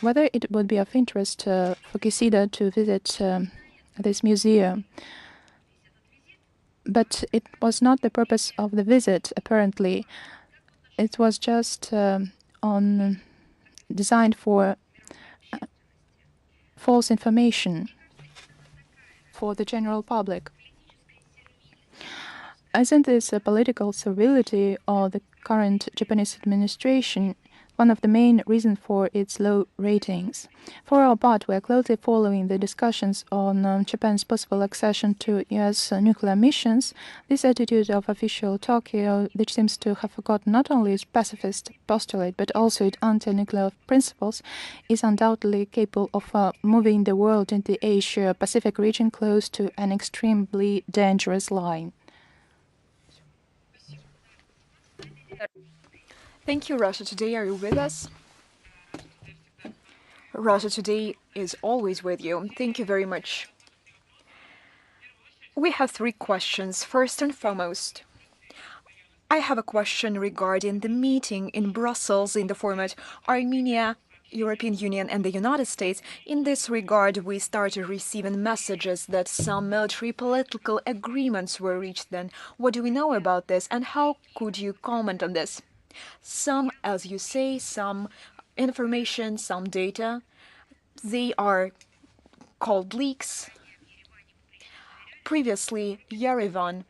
Whether it would be of interest for Kisida to visit this museum, but it was not the purpose of the visit, apparently. It was just designed for false information for the general public. Isn't this a political servility of the current Japanese administration one of the main reasons for its low ratings? For our part, we are closely following the discussions on Japan's possible accession to U.S. nuclear missions. This attitude of official Tokyo, which seems to have forgotten not only its pacifist postulate but also its anti-nuclear principles, is undoubtedly capable of moving the world in the Asia-Pacific region close to an extremely dangerous line. Thank you, Russia Today. Are you with us? Russia Today is always with you. Thank you very much. We have 3 questions. First and foremost, I have a question regarding the meeting in Brussels in the format Armenia, European Union and the United States. In this regard, we started receiving messages that some military political agreements were reached then. What do we know about this, and how could you comment on this? Some, as you say, some information, some data, they are called leaks. Previously, Yerevan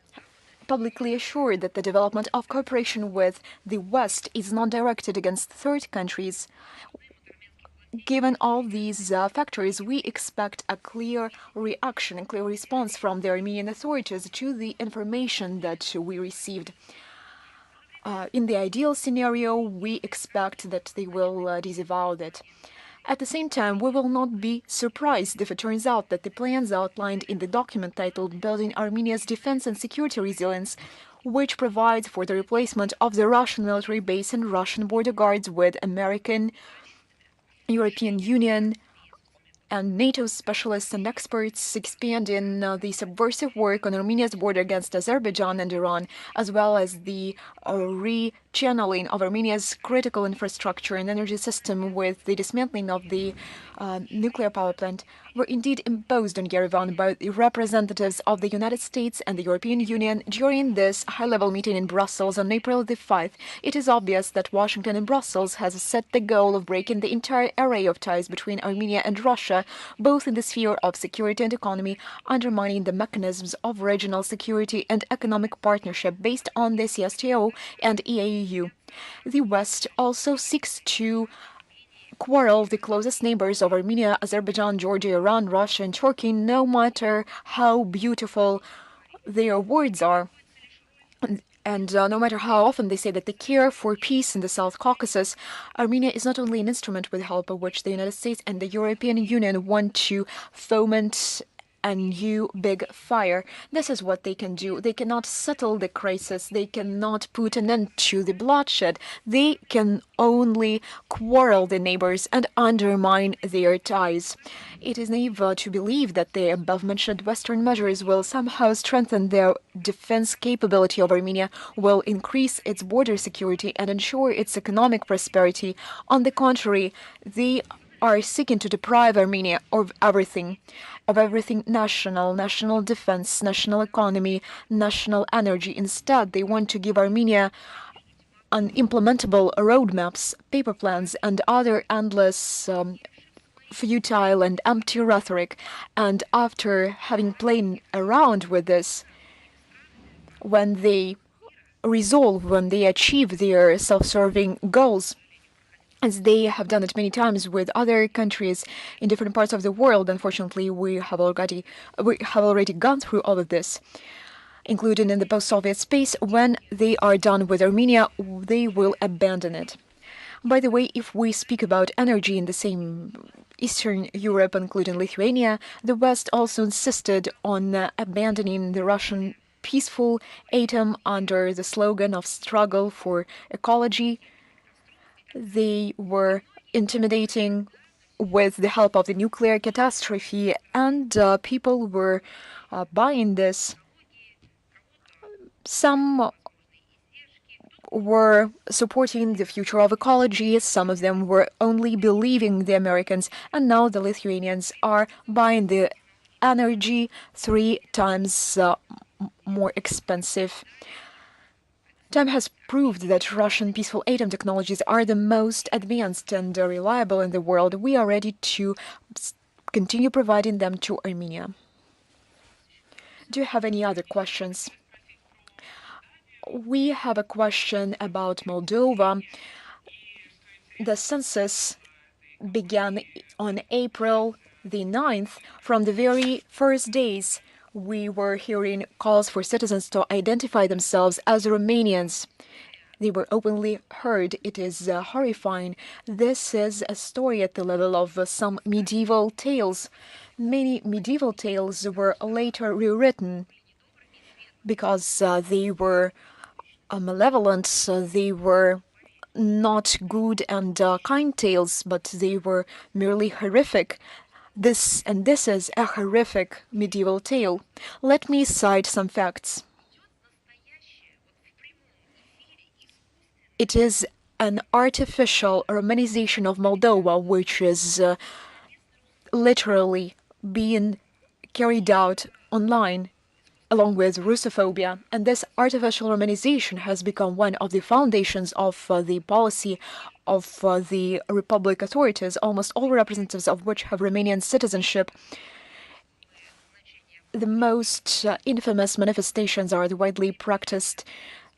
publicly assured that the development of cooperation with the West is not directed against third countries. Given all these factors, we expect a clear reaction, a clear response from the Armenian authorities to the information that we received. In the ideal scenario, we expect that they will disavow that. At the same time, we will not be surprised if it turns out that the plans outlined in the document titled Building Armenia's Defense and Security Resilience, which provides for the replacement of the Russian military base and Russian border guards with American, European Union, and NATO specialists and experts expanding the subversive work on Armenia's border against Azerbaijan and Iran, as well as the re-channeling of Armenia's critical infrastructure and energy system with the dismantling of the nuclear power plant, were indeed imposed on Yerevan by the representatives of the United States and the European Union during this high-level meeting in Brussels on April the 5th. It is obvious that Washington and Brussels has set the goal of breaking the entire array of ties between Armenia and Russia, both in the sphere of security and economy, undermining the mechanisms of regional security and economic partnership based on the CSTO and IAEA. The West also seeks to quarrel the closest neighbors of Armenia, Azerbaijan, Georgia, Iran, Russia, and Turkey, no matter how beautiful their words are. And no matter how often they say that they care for peace in the South Caucasus, Armenia is not only an instrument with the help of which the United States and the European Union want to foment a new big fire. This is what they can do. They cannot settle the crisis. They cannot put an end to the bloodshed. They can only quarrel the neighbors and undermine their ties. It is naive to believe that the above-mentioned Western measures will somehow strengthen the defense capability of Armenia, will increase its border security and ensure its economic prosperity. On the contrary, they are seeking to deprive Armenia of everything national defense, national economy, national energy. Instead, they want to give Armenia unimplementable roadmaps, paper plans, and other endless futile and empty rhetoric. And after having played around with this, when they resolve, when they achieve their self-serving goals, as they have done it many times with other countries in different parts of the world. Unfortunately, we have already gone through all of this, including in the post-Soviet space. When they are done with Armenia, they will abandon it. By the way, if we speak about energy in the same Eastern Europe, including Lithuania, the West also insisted on abandoning the Russian peaceful atom under the slogan of struggle for ecology. They were intimidating with the help of the nuclear catastrophe, and people were buying this. Some were supporting the future of ecology, some of them were only believing the Americans, and now the Lithuanians are buying the energy 3 times more expensive. Time has proved that Russian peaceful atom technologies are the most advanced and reliable in the world. We are ready to continue providing them to Armenia. Do you have any other questions? We have a question about Moldova. The census began on April the 9th. From the very first days, we were hearing calls for citizens to identify themselves as Romanians. They were openly heard. It is horrifying. This is a story at the level of some medieval tales. Many medieval tales were later rewritten because they were malevolent, they were not good and kind tales, but they were merely horrific. This is a horrific medieval tale. Let me cite some facts. It is an artificial Romanization of Moldova, which is literally being carried out online, along with Russophobia. And this artificial Romanization has become one of the foundations of the policy of the Republic authorities, almost all representatives of which have Romanian citizenship. The most infamous manifestations are the widely practiced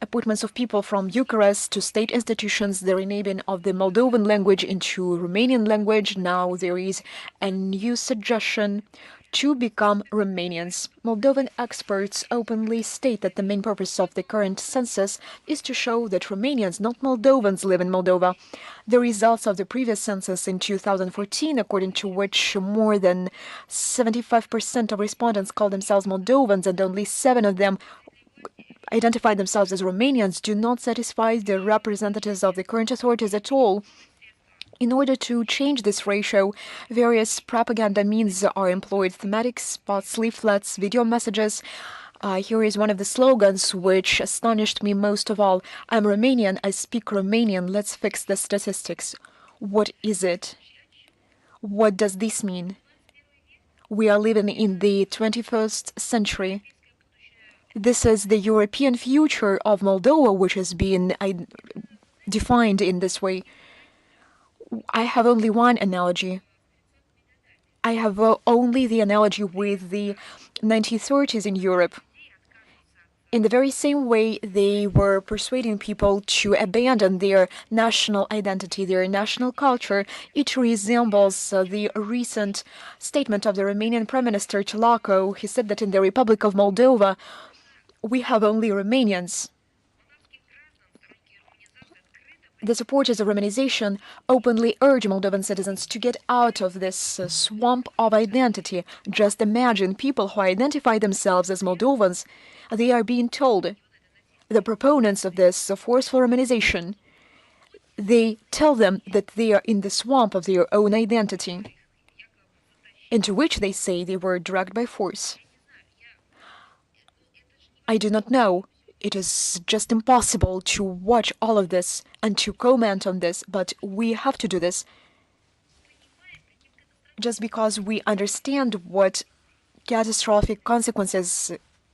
appointments of people from Bucharest to state institutions, the renaming of the Moldovan language into Romanian language. Now there is a new suggestion to become Romanians. Moldovan experts openly state that the main purpose of the current census is to show that Romanians, not Moldovans, live in Moldova. The results of the previous census in 2014, according to which more than 75% of respondents called themselves Moldovans and only 7 of them identified themselves as Romanians, do not satisfy the representatives of the current authorities at all. In order to change this ratio, various propaganda means are employed: thematic spots, leaflets, video messages. Here is one of the slogans which astonished me most of all. I'm Romanian, I speak Romanian, let's fix the statistics. What is it? What does this mean? We are living in the 21st century. This is the European future of Moldova, which has been defined in this way. I have only one analogy. I have only the analogy with the 1930s in Europe. In the very same way, they were persuading people to abandon their national identity, their national culture. It resembles the recent statement of the Romanian Prime Minister Tochka-U. He said that in the Republic of Moldova, we have only Romanians. The supporters of Romanization openly urge Moldovan citizens to get out of this swamp of identity. Just imagine people who identify themselves as Moldovans, they are being told, the proponents of this forceful Romanization, they tell them that they are in the swamp of their own identity, into which they say they were dragged by force. I do not know. It is just impossible to watch all of this and to comment on this, but we have to do this just because we understand what catastrophic consequences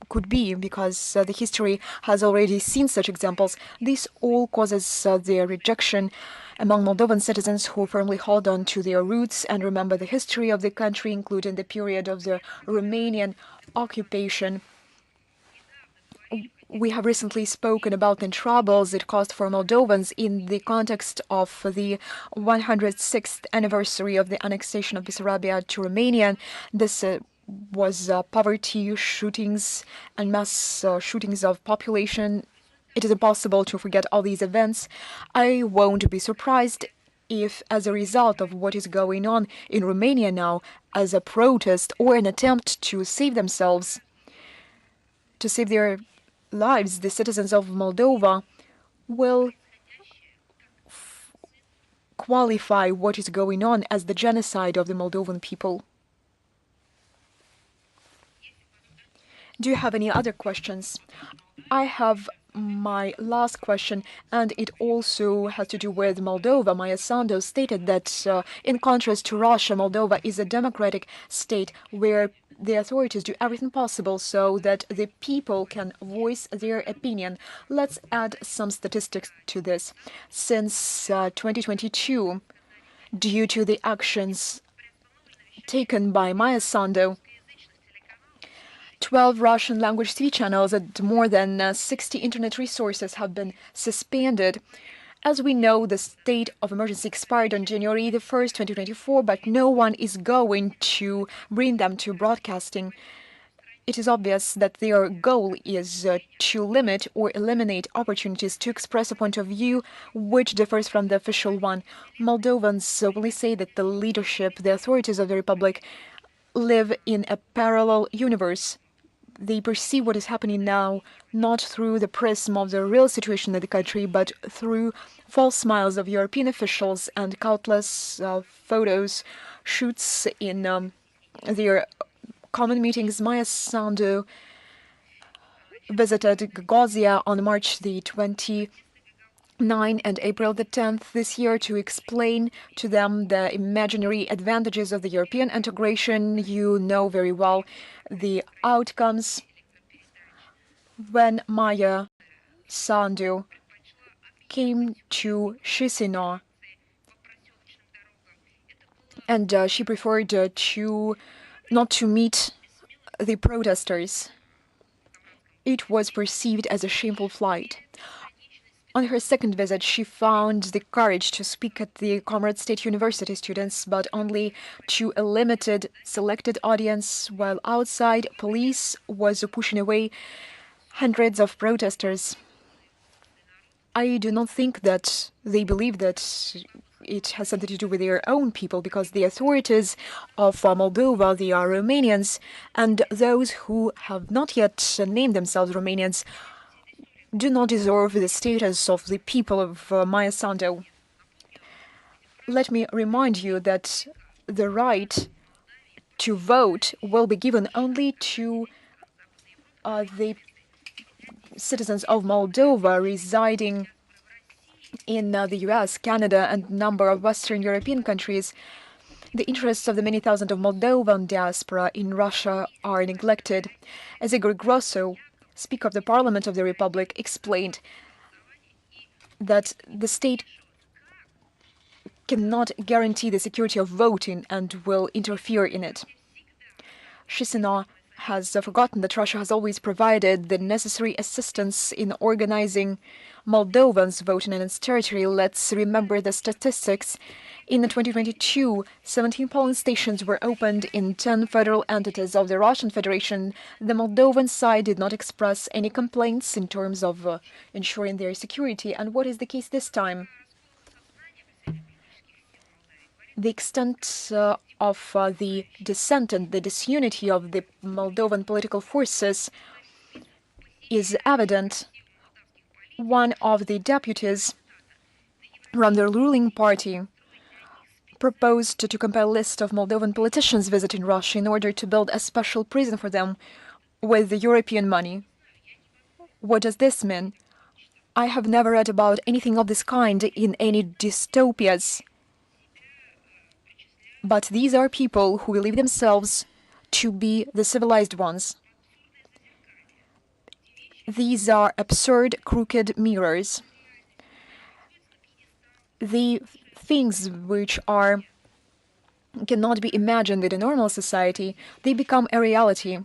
could be, because the history has already seen such examples. This all causes the rejection among Moldovan citizens who firmly hold on to their roots and remember the history of the country, including the period of the Romanian occupation. We have recently spoken about the troubles it caused for Moldovans in the context of the 106th anniversary of the annexation of Bessarabia to Romania. This was poverty, shootings, and mass shootings of population. It is impossible to forget all these events. I won't be surprised if, as a result of what is going on in Romania now, as a protest or an attempt to save themselves, to save their lives, the citizens of Moldova will qualify what is going on as the genocide of the Moldovan people. Do you have any other questions? I have my last question, and it also has to do with Moldova. Maya Sandu stated that, in contrast to Russia, Moldova is a democratic state where the authorities do everything possible so that the people can voice their opinion. Let's add some statistics to this. Since 2022, due to the actions taken by Maya Sandu, 12 Russian language TV channels and more than 60 internet resources have been suspended. As we know, the state of emergency expired on January the 1st, 2024, but no one is going to bring them to broadcasting. It is obvious that their goal is to limit or eliminate opportunities to express a point of view which differs from the official one. Moldovans openly say that the leadership, the authorities of the republic, live in a parallel universe. They perceive what is happening now not through the prism of the real situation in the country, but through false smiles of European officials and countless photos, shoots in their common meetings. Maya Sandu visited Gagozia on March the 29th and April the 10th this year to explain to them the imaginary advantages of the European integration. You know very well the outcomes. When Maya Sandu came to Chisinau, and she preferred to not to meet the protesters, it was perceived as a shameful flight. On her second visit, she found the courage to speak at the Comrade State University students, but only to a limited, selected audience, while outside, police was pushing away hundreds of protesters. I do not think that they believe that it has something to do with their own people, because the authorities of Moldova, they are Romanians, and those who have not yet named themselves Romanians do not deserve the status of the people of Maya Sandu. Let me remind you that the right to vote will be given only to the citizens of Moldova residing in the US, Canada, and a number of Western European countries. The interests of the many thousand of Moldovan diaspora in Russia are neglected. As Igor Grosso, Speaker of the Parliament of the Republic, explained that the state cannot guarantee the security of voting and will interfere in it. Chisinau has forgotten that Russia has always provided the necessary assistance in organizing Moldovans voting in its territory. Let's remember the statistics. In 2022, 17 polling stations were opened in 10 federal entities of the Russian Federation. The Moldovan side did not express any complaints in terms of ensuring their security. And what is the case this time? The extent of the dissent and the disunity of the Moldovan political forces is evident. One of the deputies from the ruling party proposed to compile a list of Moldovan politicians visiting Russia in order to build a special prison for them with the European money. What does this mean? I have never read about anything of this kind in any dystopias. But these are people who believe themselves to be the civilized ones. These are absurd, crooked mirrors. The things which cannot be imagined in a normal society, they become a reality.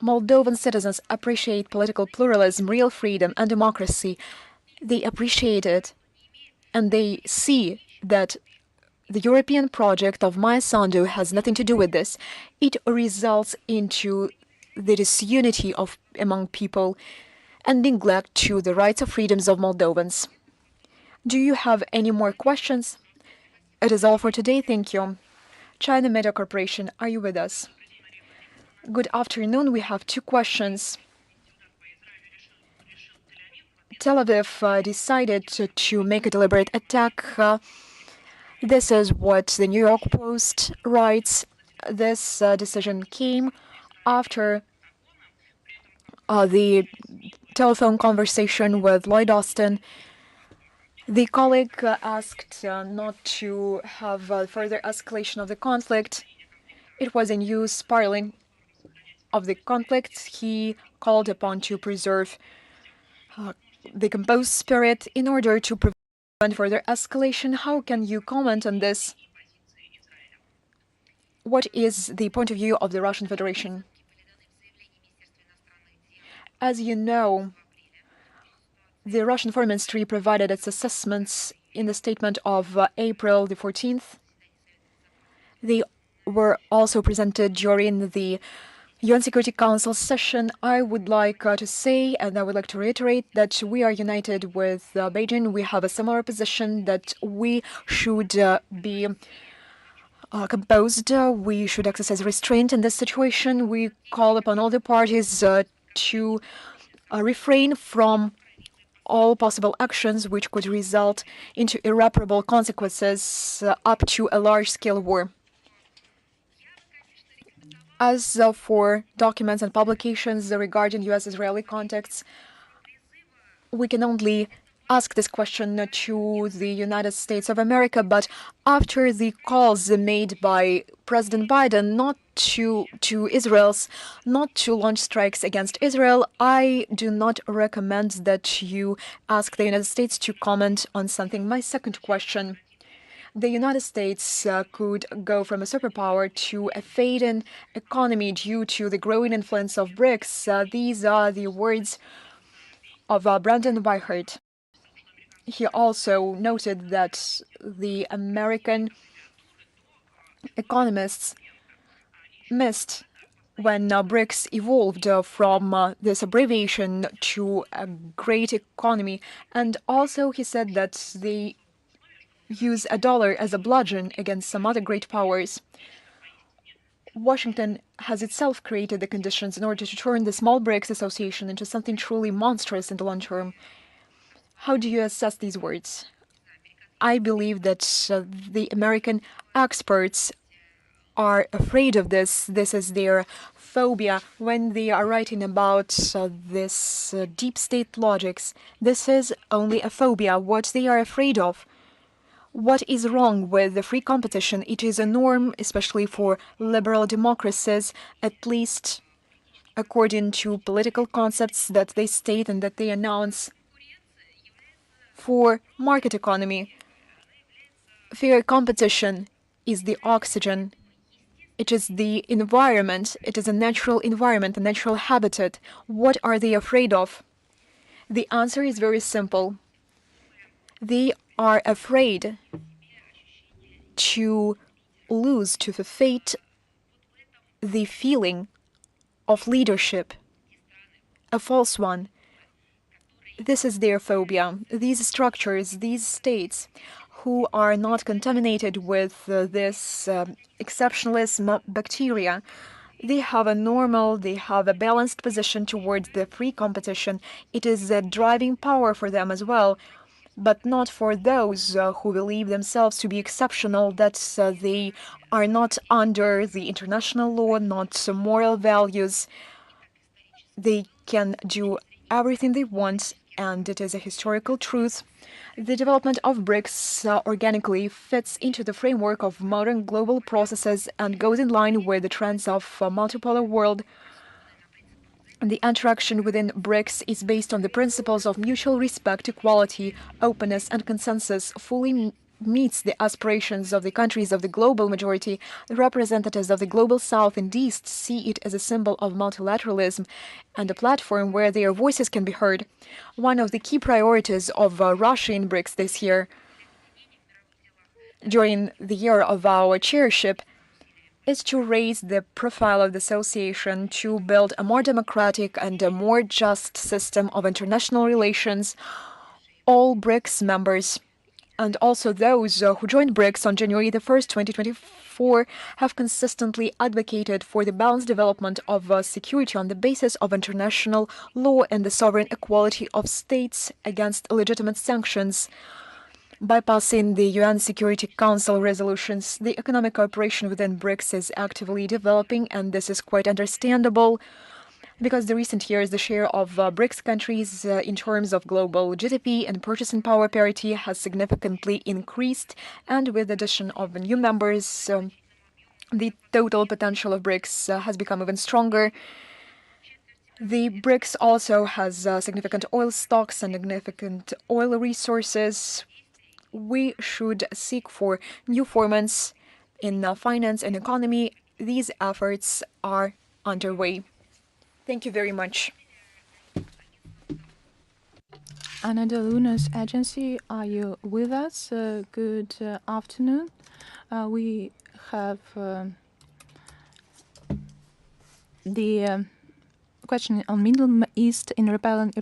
Moldovan citizens appreciate political pluralism, real freedom, and democracy. They appreciate it, and they see that the European project of Maya Sandu has nothing to do with this. It results into the disunity among people and neglect to the rights and freedoms of Moldovans. Do you have any more questions? It is all for today. Thank you. China Media Corporation, are you with us? Good afternoon. We have two questions. Tel Aviv decided to make a deliberate attack. This is what the New York Post writes. This decision came after the telephone conversation with Lloyd Austin. The colleague asked not to have further escalation of the conflict. It was a new spiraling of the conflict. He called upon to preserve the composed spirit in order to prevent further escalation. How can you comment on this? What is the point of view of the Russian Federation? As you know, the Russian Foreign Ministry provided its assessments in the statement of April the 14th. They were also presented during the UN Security Council session. I would like to say, and I would like to reiterate, that we are united with Beijing. We have a similar position that we should be composed. We should exercise restraint in this situation. We call upon all the parties to refrain from all possible actions which could result into irreparable consequences up to a large-scale war. As for documents and publications regarding U.S.-Israeli contacts, we can only ask this question to the United States of America, but after the calls made by President Biden not to Israel's not to launch strikes against Israel, I do not recommend that you ask the United States to comment on something. My second question. The United States could go from a superpower to a fading economy due to the growing influence of BRICS. These are the words of Brandon Weichert. He also noted that the American economists missed when BRICS evolved from this abbreviation to a great economy. And also he said that they use a dollar as a bludgeon against some other great powers. Washington has itself created the conditions in order to turn the small BRICS association into something truly monstrous in the long term. How do you assess these words? I believe that the American experts are afraid of this. This is their phobia when they are writing about this deep state logics. This is only a phobia, what they are afraid of. What is wrong with the free competition? It is a norm, especially for liberal democracies, at least according to political concepts that they state and that they announce. For market economy, fair competition is the oxygen. It is the environment. It is a natural environment, a natural habitat. What are they afraid of? The answer is very simple. They are afraid to lose, to forfeit the feeling of leadership, a false one. This is their phobia. These structures, these states who are not contaminated with this exceptionalism bacteria, they have a balanced position towards the free competition. It is a driving power for them as well, but not for those who believe themselves to be exceptional, that they are not under the international law, not moral values. They can do everything they want, and it is a historical truth. The development of BRICS organically fits into the framework of modern global processes and goes in line with the trends of a multipolar world. The interaction within BRICS is based on the principles of mutual respect, equality, openness, and consensus, fully meets the aspirations of the countries of the global majority, the representatives of the global South and East see it as a symbol of multilateralism and a platform where their voices can be heard. One of the key priorities of Russia in BRICS this year, during the year of our chairship, is to raise the profile of the association to build a more democratic and a more just system of international relations. All BRICS members and also those who joined BRICS on January the 1st, 2024, have consistently advocated for the balanced development of security on the basis of international law and the sovereign equality of states against illegitimate sanctions. Bypassing the UN Security Council resolutions, the economic cooperation within BRICS is actively developing, and this is quite understandable because the recent years, the share of BRICS countries in terms of global GDP and purchasing power parity has significantly increased, and with the addition of new members, the total potential of BRICS has become even stronger. The BRICS also has significant oil stocks and significant oil resources. We should seek for new formats in finance and economy. These efforts are underway. Thank you very much. Anna de Luna's agency, are you with us? Good afternoon. We have the question on Middle East in repelling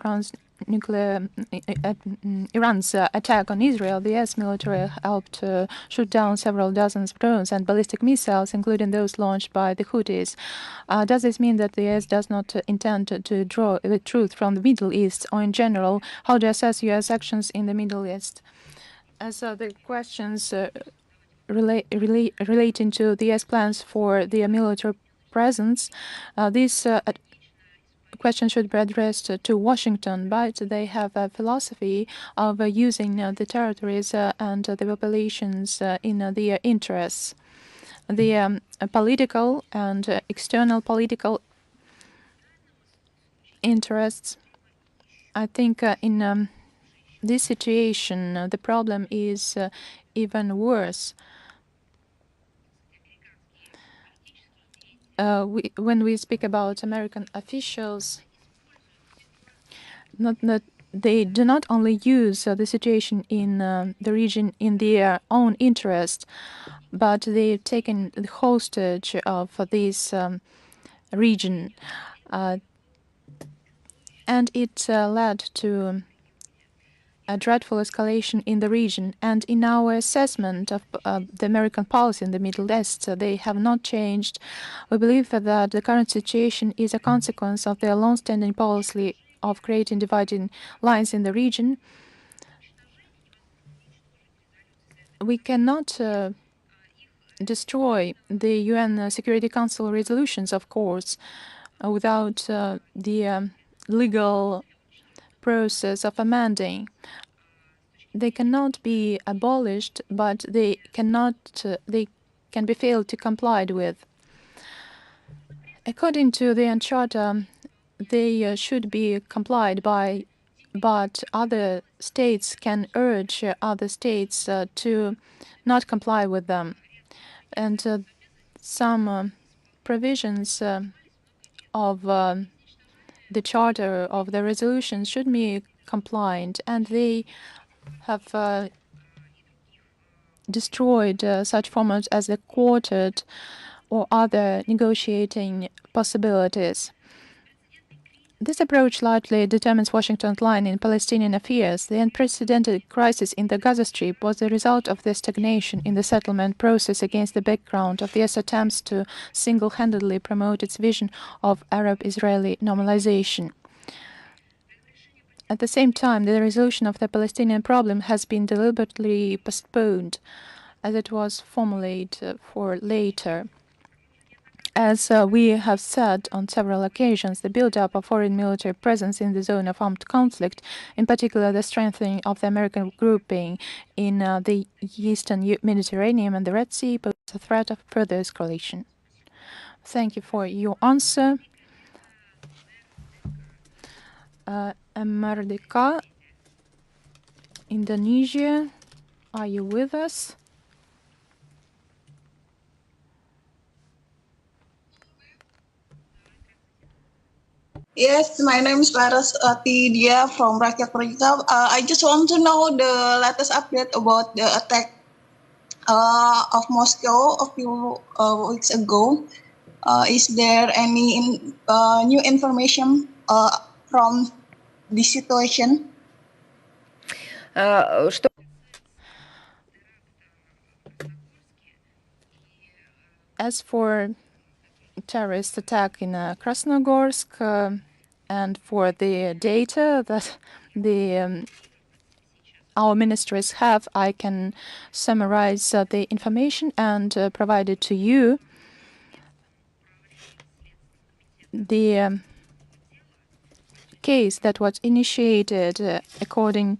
Iran's attack on Israel. The U.S. military helped shoot down several dozens of drones and ballistic missiles, including those launched by the Houthis. Does this mean that the U.S. does not intend to draw the truth from the Middle East, or in general, how do you assess U.S. actions in the Middle East? As the questions relating to the U.S. plans for the military presence, this question should be addressed to Washington, but they have a philosophy of using the territories and the populations in their interests. The political and external political interests, I think in this situation, the problem is even worse. When we speak about American officials, they do not only use the situation in the region in their own interest, but they've taken the hostage of this region. And it led to a dreadful escalation in the region. And in our assessment of the American policy in the Middle East, they have not changed. We believe that the current situation is a consequence of their long-standing policy of creating dividing lines in the region. We cannot destroy the UN Security Council resolutions, of course, without the legal process of amending. They cannot be abolished, but they can be failed to comply with. According to the UN Charter, they should be complied by, but other states can urge other states to not comply with them. And some provisions of the charter of the resolution should be compliant, and they have destroyed such formats as the quartet or other negotiating possibilities. This approach largely determines Washington's line in Palestinian affairs. The unprecedented crisis in the Gaza Strip was the result of the stagnation in the settlement process against the background of the US attempts to single-handedly promote its vision of Arab-Israeli normalization. At the same time, the resolution of the Palestinian problem has been deliberately postponed, as it was formulated for later. As we have said on several occasions, the build-up of foreign military presence in the zone of armed conflict, in particular the strengthening of the American grouping in the Eastern Mediterranean and the Red Sea, pose a threat of further escalation. Thank you for your answer. Merdeka, Indonesia. Are you with us? Yes, my name is Laras Dia from Rakyat Project. I just want to know the latest update about the attack of Moscow a few weeks ago. Is there any new information from this situation? As for terrorist attack in Krasnogorsk and for the data that our ministries have, I can summarize the information and provide it to you. The case that was initiated according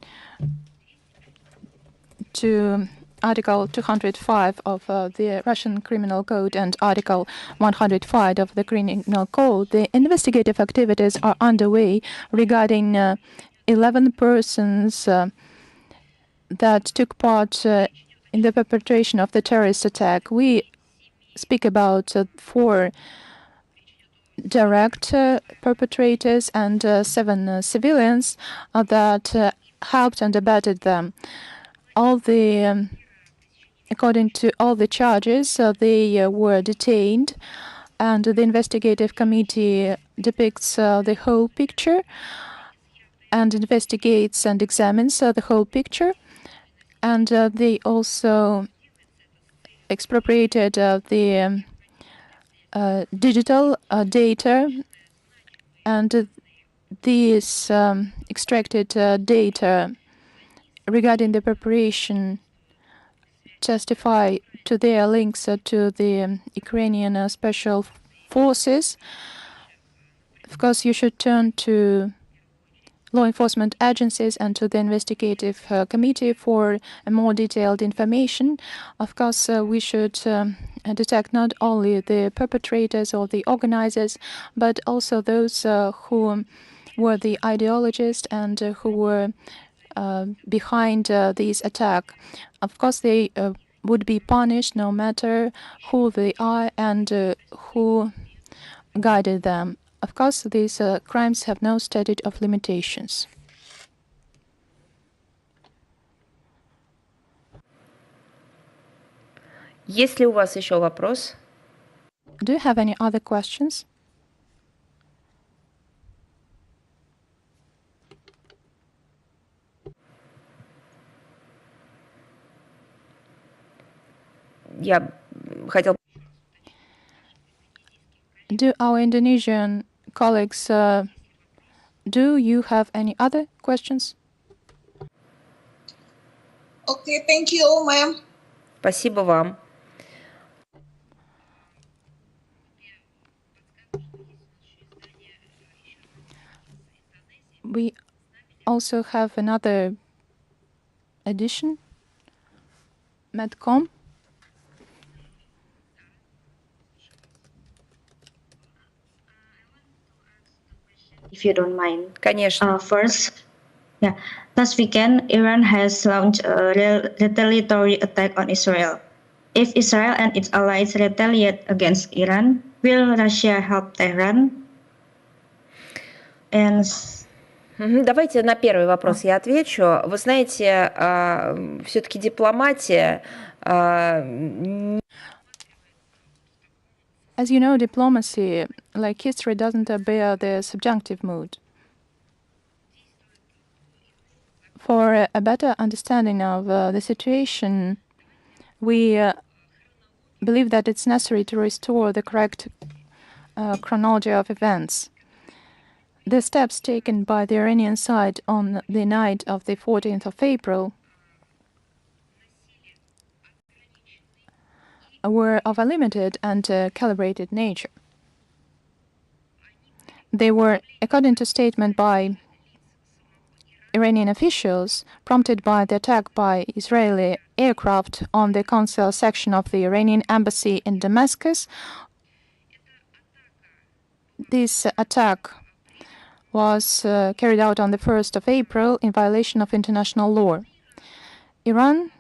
to Article 205 of the Russian Criminal Code and Article 105 of the Criminal Code, the investigative activities are underway regarding 11 persons that took part in the perpetration of the terrorist attack. We speak about 4 direct perpetrators and 7 civilians that helped and abetted them. According to all the charges, they were detained, and the investigative committee depicts the whole picture and investigates and examines the whole picture. And they also expropriated the digital data, and these extracted data regarding the preparation testify to their links to the Ukrainian special forces. Of course, you should turn to law enforcement agencies and to the investigative committee for a more detailed information. Of course, we should detect not only the perpetrators or the organizers, but also those who were the ideologists and who were behind this attack. Of course, they would be punished no matter who they are and who guided them. Of course, these crimes have no statute of limitations. Есть ли у вас еще вопрос? Do you have any other questions? Я хотел... Do our Indonesian colleagues, do you have any other questions? Okay, thank you, ma'am. Спасибо вам. We also have another edition, Medcom. If you don't mind. Конечно. First, last weekend, Iran has launched a retaliatory attack on Israel. If Israel and its allies retaliate against Iran, will Russia help Tehran? And Давайте на первый вопрос я отвечу. Вы знаете, все-таки дипломатия... As you know, diplomacy, like history, doesn't bear the subjunctive mood. For a better understanding of the situation, we believe that it's necessary to restore the correct chronology of events. The steps taken by the Iranian side on the night of the 14th of April were of a limited and calibrated nature. They were, according to statement by Iranian officials, prompted by the attack by Israeli aircraft on the consular section of the Iranian embassy in Damascus. This attack was carried out on the 1st of April in violation of international law. Iran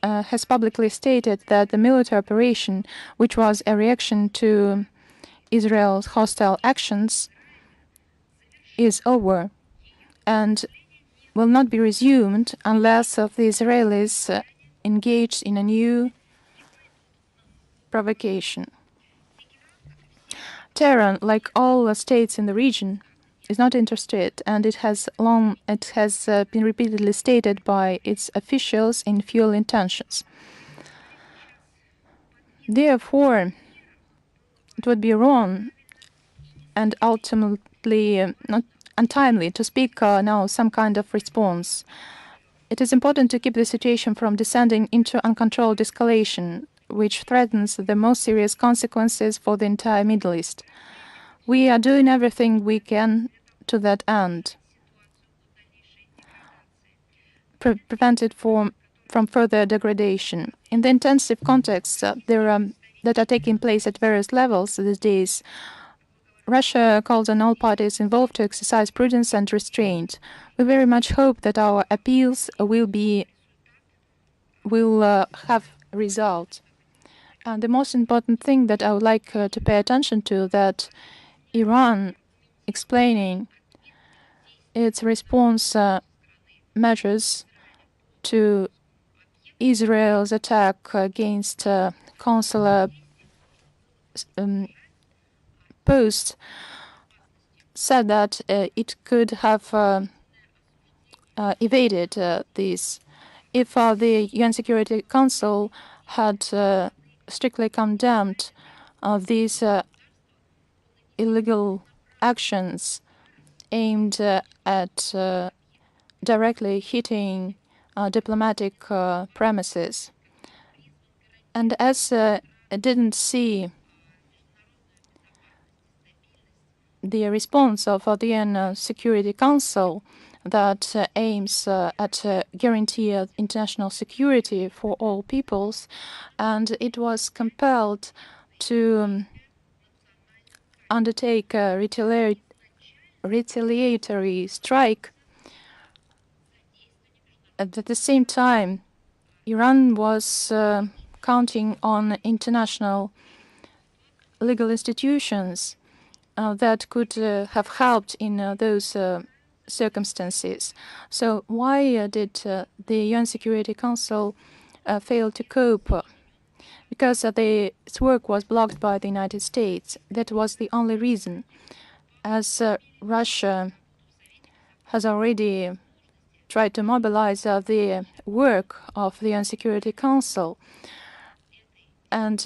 has publicly stated that the military operation, which was a reaction to Israel's hostile actions, is over and will not be resumed unless the Israelis engage in a new provocation. Tehran, like all states in the region, is not interested, and it has been repeatedly stated by its officials in fuel intentions. Therefore, it would be wrong and ultimately not untimely to speak now some kind of response. It is important to keep the situation from descending into uncontrolled escalation, which threatens the most serious consequences for the entire Middle East. We are doing everything we can to that end, prevent it from further degradation. In the intensive contexts that are taking place at various levels these days, Russia calls on all parties involved to exercise prudence and restraint. We very much hope that our appeals will have result. And the most important thing that I would like to pay attention to, that Iran explaining its response measures to Israel's attack against consular post, said that it could have evaded this if the UN Security Council had strictly condemned these illegal actions aimed at directly hitting diplomatic premises. And as it didn't see the response of the UN Security Council that aims at guarantee international security for all peoples, and it was compelled to undertake a retaliatory strike. At the same time, Iran was counting on international legal institutions that could have helped in those circumstances. So why did the UN Security Council fail to cope? Because its work was blocked by the United States. That was the only reason. As Russia has already tried to mobilize the work of the UN Security Council, and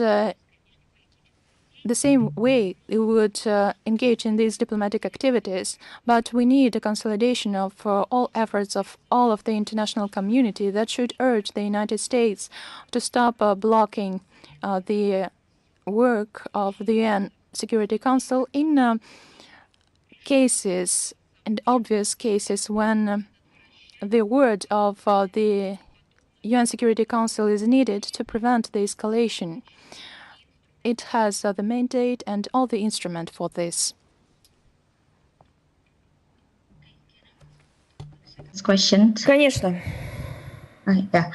the same way it would engage in these diplomatic activities, but we need a consolidation of all efforts of all of the international community that should urge the United States to stop blocking the work of the UN Security Council in cases and obvious cases when the word of the UN Security Council is needed to prevent the escalation. It has the mandate and all the instrument for this. Question. Конечно. Yeah.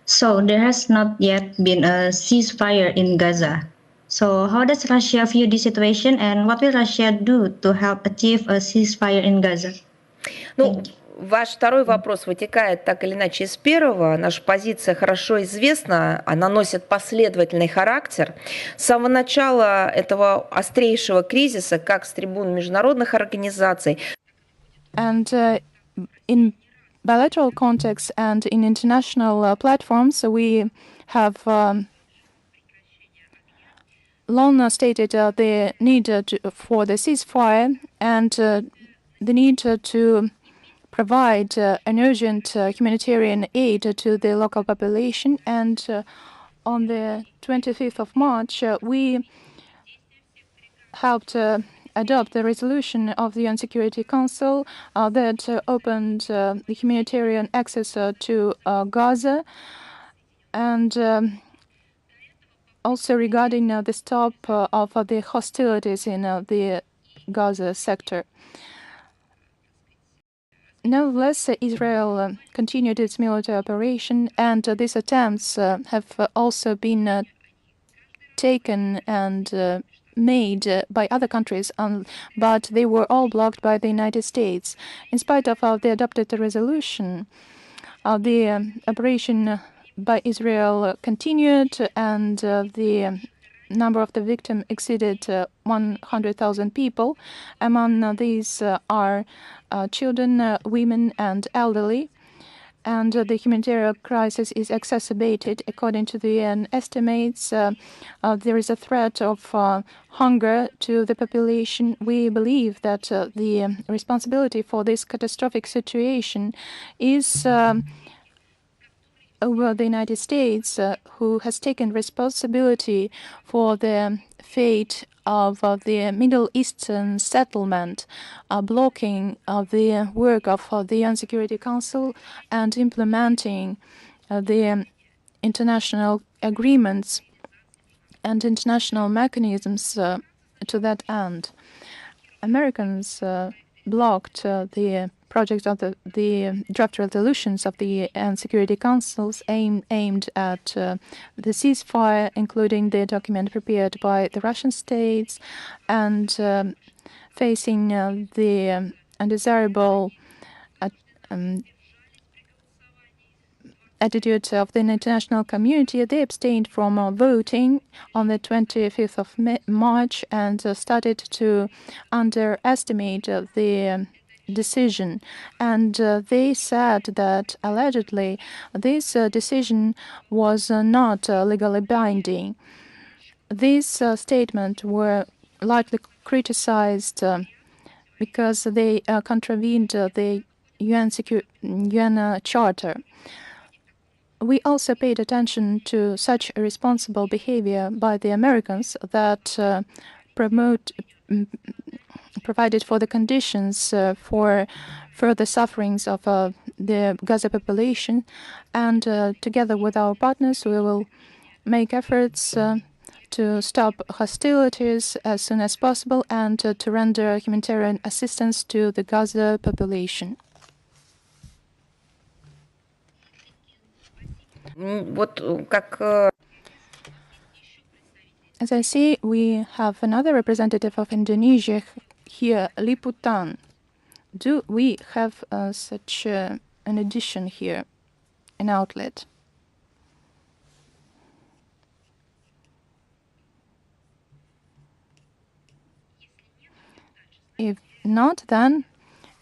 So there has not yet been a ceasefire in Gaza. So how does Russia view the situation, and what will Russia do to help achieve a ceasefire in Gaza? Ну, ваш второй вопрос вытекает так или иначе из первого. Наша позиция хорошо известна, она носит последовательный характер. С самого начала этого острейшего кризиса, как с трибун международных организаций. And in bilateral context and in international platforms, we have long stated the need for the ceasefire and the need to provide an urgent humanitarian aid to the local population. And on the 25th of March, we helped adopt the resolution of the UN Security Council that opened the humanitarian access to Gaza, and also regarding the stop of the hostilities in the Gaza sector. Nevertheless, Israel continued its military operation, and these attempts have also been taken and made by other countries, but they were all blocked by the United States. In spite of the adopted resolution, the operation by Israel continued, and the number of the victims exceeded 100,000 people. Among these are children, women, and elderly. And the humanitarian crisis is exacerbated. According to the UN estimates, there is a threat of hunger to the population. We believe that the responsibility for this catastrophic situation is over the United States, who has taken responsibility for the fate of the Middle Eastern settlement, blocking the work of the UN Security Council and implementing the international agreements and international mechanisms to that end. Americans blocked the projects of the draft resolutions of the UN Security Councils aimed at the ceasefire, including the document prepared by the Russian states, and facing the undesirable attitude of the international community, they abstained from voting on the 25th of March and started to underestimate the decision. And they said that allegedly this decision was not legally binding. These statements were largely criticized because they contravened the UN Charter. We also paid attention to such irresponsible behavior by the Americans that provided for the conditions for further sufferings of the Gaza population, and together with our partners we will make efforts to stop hostilities as soon as possible and to render humanitarian assistance to the Gaza population. As I see, we have another representative of Indonesia here, Liputan. Do we have such an edition here, an outlet? If not, then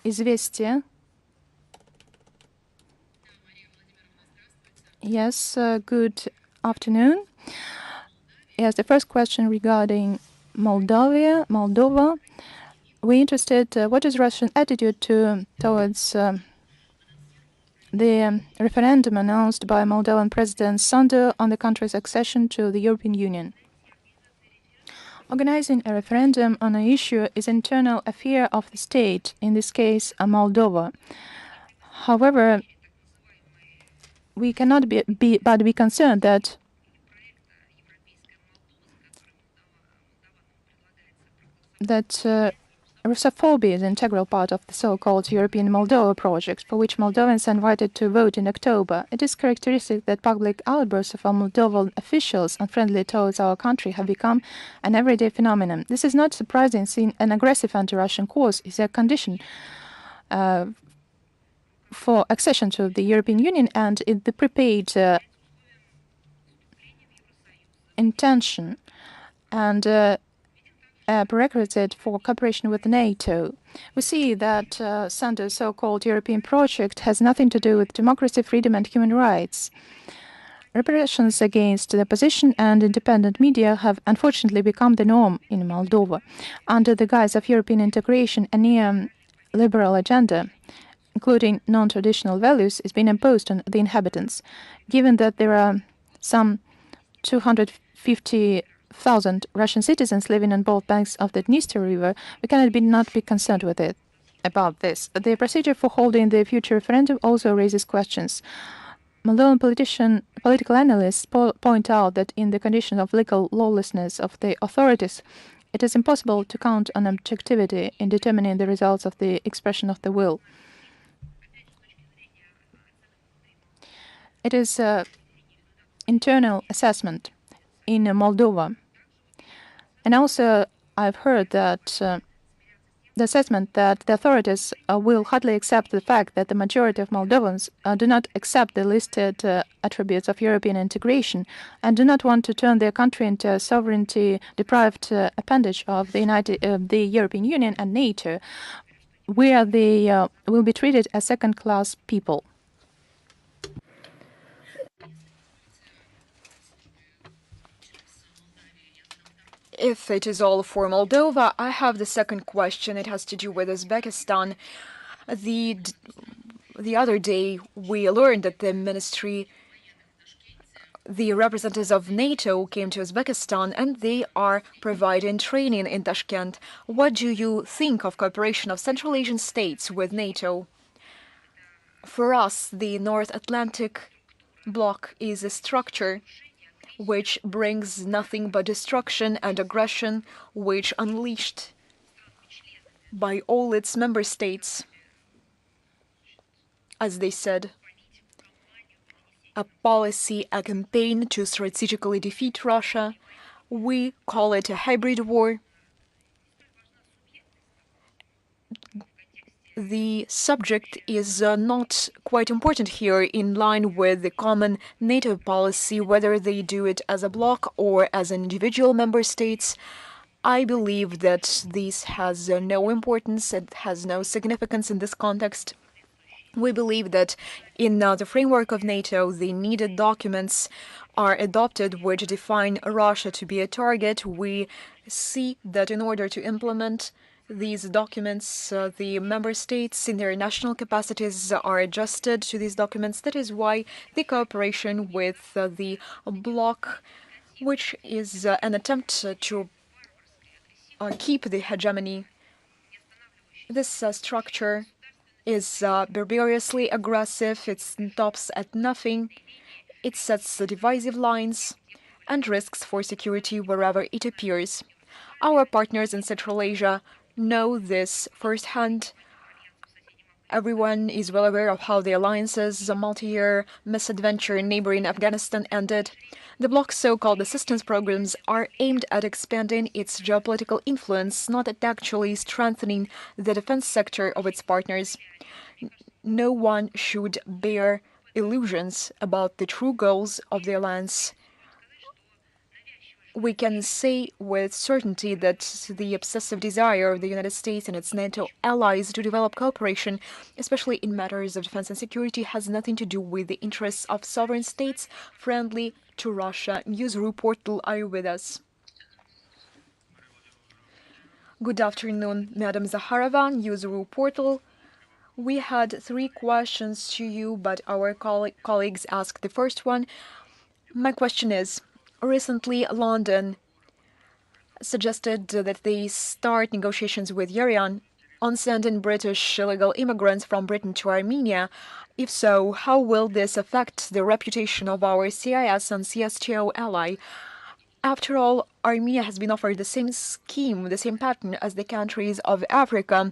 Известия. Yes, good afternoon. Yes, the first question regarding Moldova. We're interested, what is Russian attitude towards the referendum announced by Moldovan President Sandu on the country's accession to the European Union? Organizing a referendum on an issue is an internal affair of the state, in this case, Moldova. However, we cannot but be concerned that Russophobia is an integral part of the so-called European Moldova project, for which Moldovans are invited to vote in October. It is characteristic that public outbursts of Moldovan officials unfriendly towards our country have become an everyday phenomenon. This is not surprising, since an aggressive anti-Russian course is a condition for accession to the European Union, and the prepaid intention and a prerequisite for cooperation with NATO. We see that Sandu's so-called European project has nothing to do with democracy, freedom and human rights. Repressions against the opposition and independent media have unfortunately become the norm in Moldova. Under the guise of European integration, a neo-liberal agenda, including non-traditional values, is being imposed on the inhabitants. Given that there are some 250,000 Russian citizens living on both banks of the Dniester River, we cannot not be concerned with it about this. The procedure for holding the future referendum also raises questions. Moldovan political analysts point out that in the condition of legal lawlessness of the authorities, it is impossible to count on objectivity in determining the results of the expression of the will. it is internal assessment in Moldova. And also, I've heard that the assessment that the authorities will hardly accept the fact that the majority of Moldovans do not accept the listed attributes of European integration and do not want to turn their country into a sovereignty-deprived appendage of the European Union and NATO, where they will be treated as second-class people. If it is all for Moldova, I have the second question. It has to do with Uzbekistan. The other day, we learned that the representatives of NATO came to Uzbekistan and they are providing training in Tashkent. What do you think of cooperation of Central Asian states with NATO? For us, the North Atlantic Bloc is a structure which brings nothing but destruction and aggression, which unleashed by all its member states, as they said, a policy, a campaign to strategically defeat Russia. We call it a hybrid war. The subject is not quite important here, in line with the common NATO policy, whether they do it as a bloc or as individual member states. I believe that this has no importance, it has no significance in this context. We believe that in the framework of NATO, the needed documents are adopted which define Russia to be a target. We see that in order to implement these documents, the member states in their national capacities are adjusted to these documents. That is why the cooperation with the bloc, which is an attempt to keep the hegemony, this structure is barbarously aggressive, it stops at nothing, it sets divisive lines and risks for security wherever it appears. Our partners in Central Asia know this firsthand. Everyone is well aware of how the alliance's multi-year misadventure in neighboring Afghanistan ended. The bloc's so-called assistance programs are aimed at expanding its geopolitical influence, not at actually strengthening the defense sector of its partners. No one should bear illusions about the true goals of the alliance. We can say with certainty that the obsessive desire of the United States and its NATO allies to develop cooperation, especially in matters of defense and security, has nothing to do with the interests of sovereign states friendly to Russia. Newsroom portal, are you with us? Good afternoon, Madam Zakharova, Newsroom portal. We had 3 questions to you, but our colleagues asked the first one. My question is, recently London suggested that they start negotiations with Yerevan on sending British illegal immigrants from Britain to Armenia. If so, how will this affect the reputation of our CIS and CSTO ally? After all, Armenia has been offered the same scheme, the same pattern as the countries of Africa.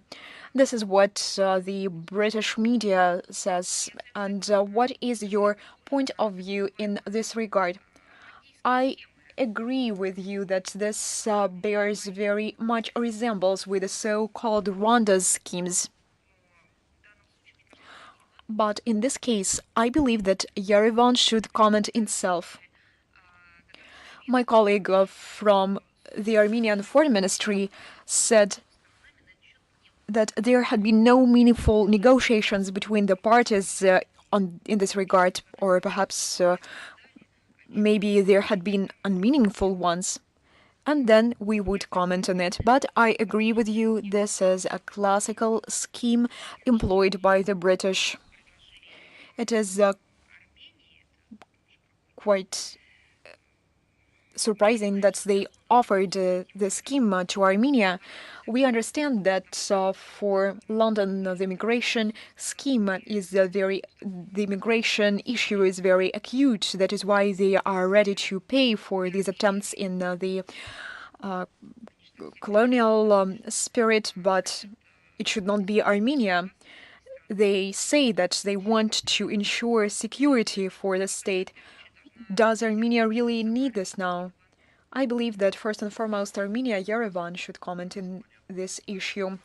This is what the British media says. And what is your point of view in this regard? I agree with you that this bears very much resembles with the so-called Rwanda's schemes. But in this case, I believe that Yerevan should comment itself. My colleague from the Armenian Foreign Ministry said that there had been no meaningful negotiations between the parties in this regard, or perhaps maybe there had been unmeaningful ones, and then we would comment on it. But I agree with you, this is a classical scheme employed by the British. It is quite surprising that they offered the scheme to Armenia. We understand that for London, the immigration scheme is the immigration issue is very acute. That is why they are ready to pay for these attempts in the colonial spirit, but it should not be Armenia. they say that they want to ensure security for the state. Does Armenia really need this now? I believe that first and foremost, Armenia, Yerevan should comment in this issue.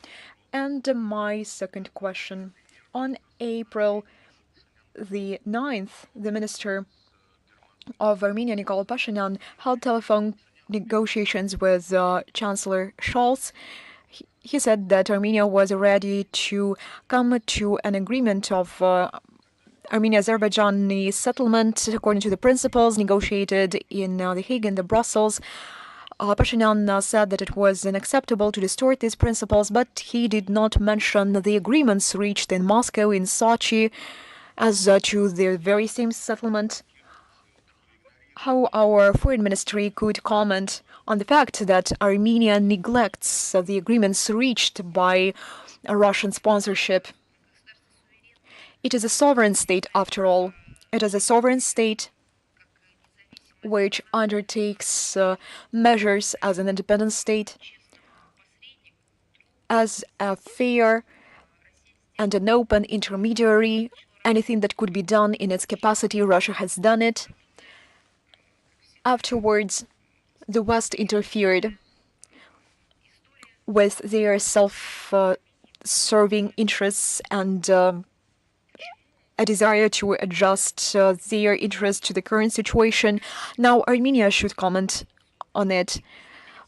And my second question. On April the 9th, the Minister of Armenia, Nikol Pashinyan, held telephone negotiations with Chancellor Scholz. He said that Armenia was ready to come to an agreement of Armenia-Azerbaijani settlement according to the principles negotiated in The Hague and Brussels. Pashinyan said that it was unacceptable to distort these principles, but he did not mention the agreements reached in Moscow, in Sochi, as to the very same settlement. How our foreign ministry could comment on the fact that Armenia neglects the agreements reached by a Russian sponsorship. It is a sovereign state, after all. It is a sovereign state which undertakes measures as an independent state, as a fair and an open intermediary. Anything that could be done in its capacity, Russia has done it. Afterwards, the West interfered with their self-serving interests and a desire to adjust their interests to the current situation. Now Armenia should comment on it.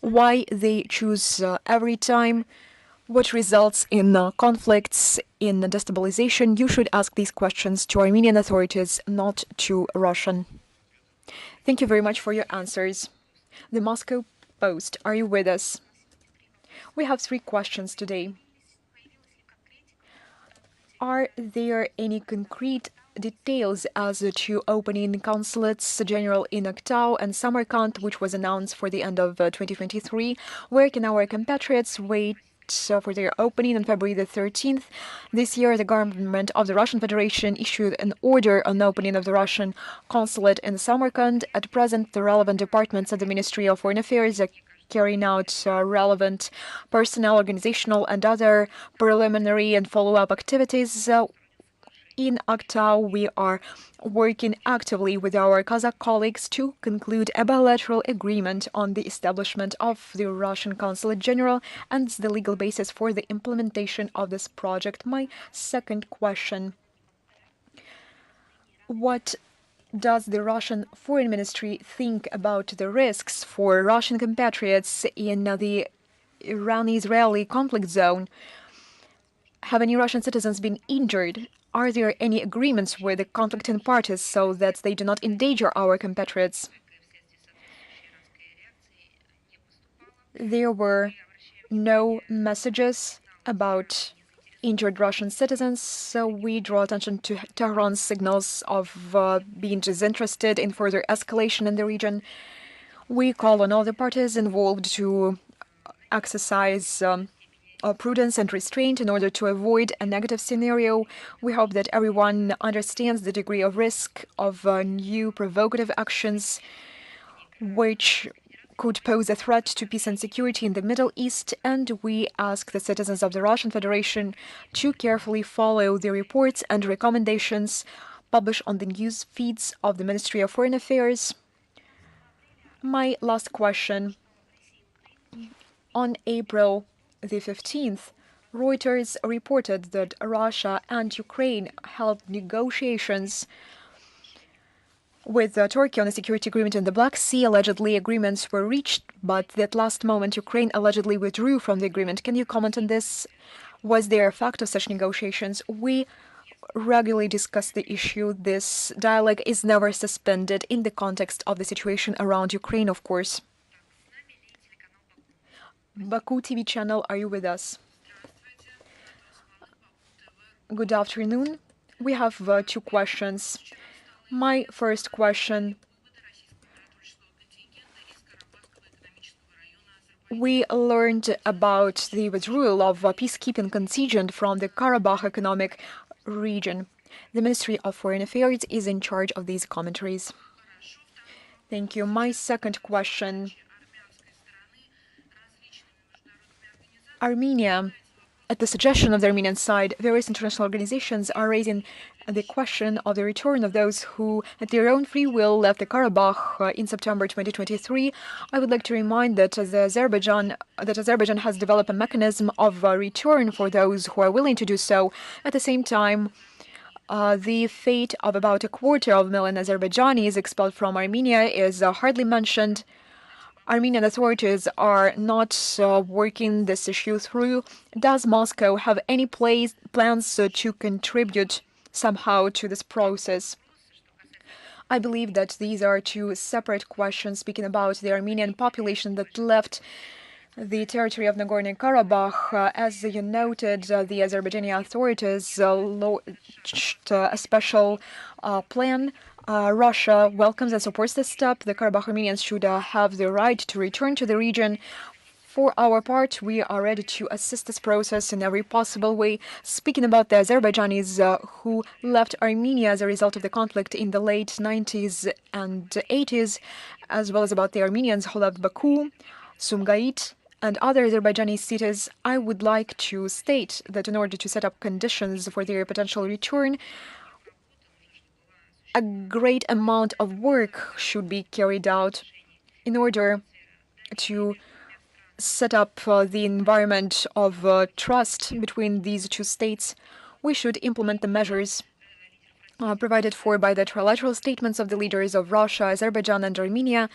Why they choose every time, what results in conflicts, in destabilization. You should ask these questions to Armenian authorities, not to Russian. Thank you very much for your answers. The Moscow Post, are you with us? We have 3 questions today. Are there any concrete details as to opening consulates general in Aktau and Samarkand, which was announced for the end of 2023? Where can our compatriots wait for their opening on February the 13th? This year, the government of the Russian Federation issued an order on opening of the Russian consulate in Samarkand. At present, the relevant departments of the Ministry of Foreign Affairs are carrying out relevant personnel, organizational, and other preliminary and follow-up activities. In Aktau, we are working actively with our Kazakh colleagues to conclude a bilateral agreement on the establishment of the Russian Consulate General and the legal basis for the implementation of this project. My second question: what does the Russian Foreign Ministry think about the risks for Russian compatriots in the Iran-Israeli conflict zone? Have any Russian citizens been injured? Are there any agreements with the conflicting parties so that they do not endanger our compatriots? There were no messages about injured Russian citizens, so we draw attention to Tehran's signals of being disinterested in further escalation in the region. We call on all the parties involved to exercise prudence and restraint in order to avoid a negative scenario. We hope that everyone understands the degree of risk of new provocative actions which could pose a threat to peace and security in the Middle East, and we ask the citizens of the Russian Federation to carefully follow the reports and recommendations published on the news feeds of the Ministry of Foreign Affairs. My last question. On April the 15th, Reuters reported that Russia and Ukraine held negotiations with Turkey on a security agreement in the Black Sea. Allegedly, agreements were reached, but at last moment, Ukraine allegedly withdrew from the agreement. Can you comment on this? Was there a fact of such negotiations? We regularly discuss the issue. This dialogue is never suspended in the context of the situation around Ukraine, of course. Baku TV channel, are you with us? Good afternoon. We have 2 questions. My first question: we learned about the withdrawal of a peacekeeping contingent from the Karabakh Economic Region. The Ministry of Foreign Affairs is in charge of these commentaries. Thank you. My second question: Armenia At the suggestion of the Armenian side, various international organizations are raising the question of the return of those who, at their own free will, left the Karabakh in September 2023. I would like to remind that Azerbaijan has developed a mechanism of return for those who are willing to do so. At the same time, the fate of about 250,000 Azerbaijanis expelled from Armenia is hardly mentioned. Armenian authorities are not working this issue through. Does Moscow have any plans to contribute somehow to this process? I believe that these are two separate questions, speaking about the Armenian population that left the territory of Nagorno-Karabakh. As you noted, the Azerbaijani authorities launched a special plan. Russia welcomes and supports this step. The Karabakh Armenians should have the right to return to the region. For our part, we are ready to assist this process in every possible way. Speaking about the Azerbaijanis who left Armenia as a result of the conflict in the late 90s and 80s, as well as about the Armenians who left Baku, Sumgait, and other Azerbaijani cities, I would like to state that in order to set up conditions for their potential return, a great amount of work should be carried out in order to set up the environment of trust between these two states. We should implement the measures provided for by the trilateral statements of the leaders of Russia, Azerbaijan, and Armenia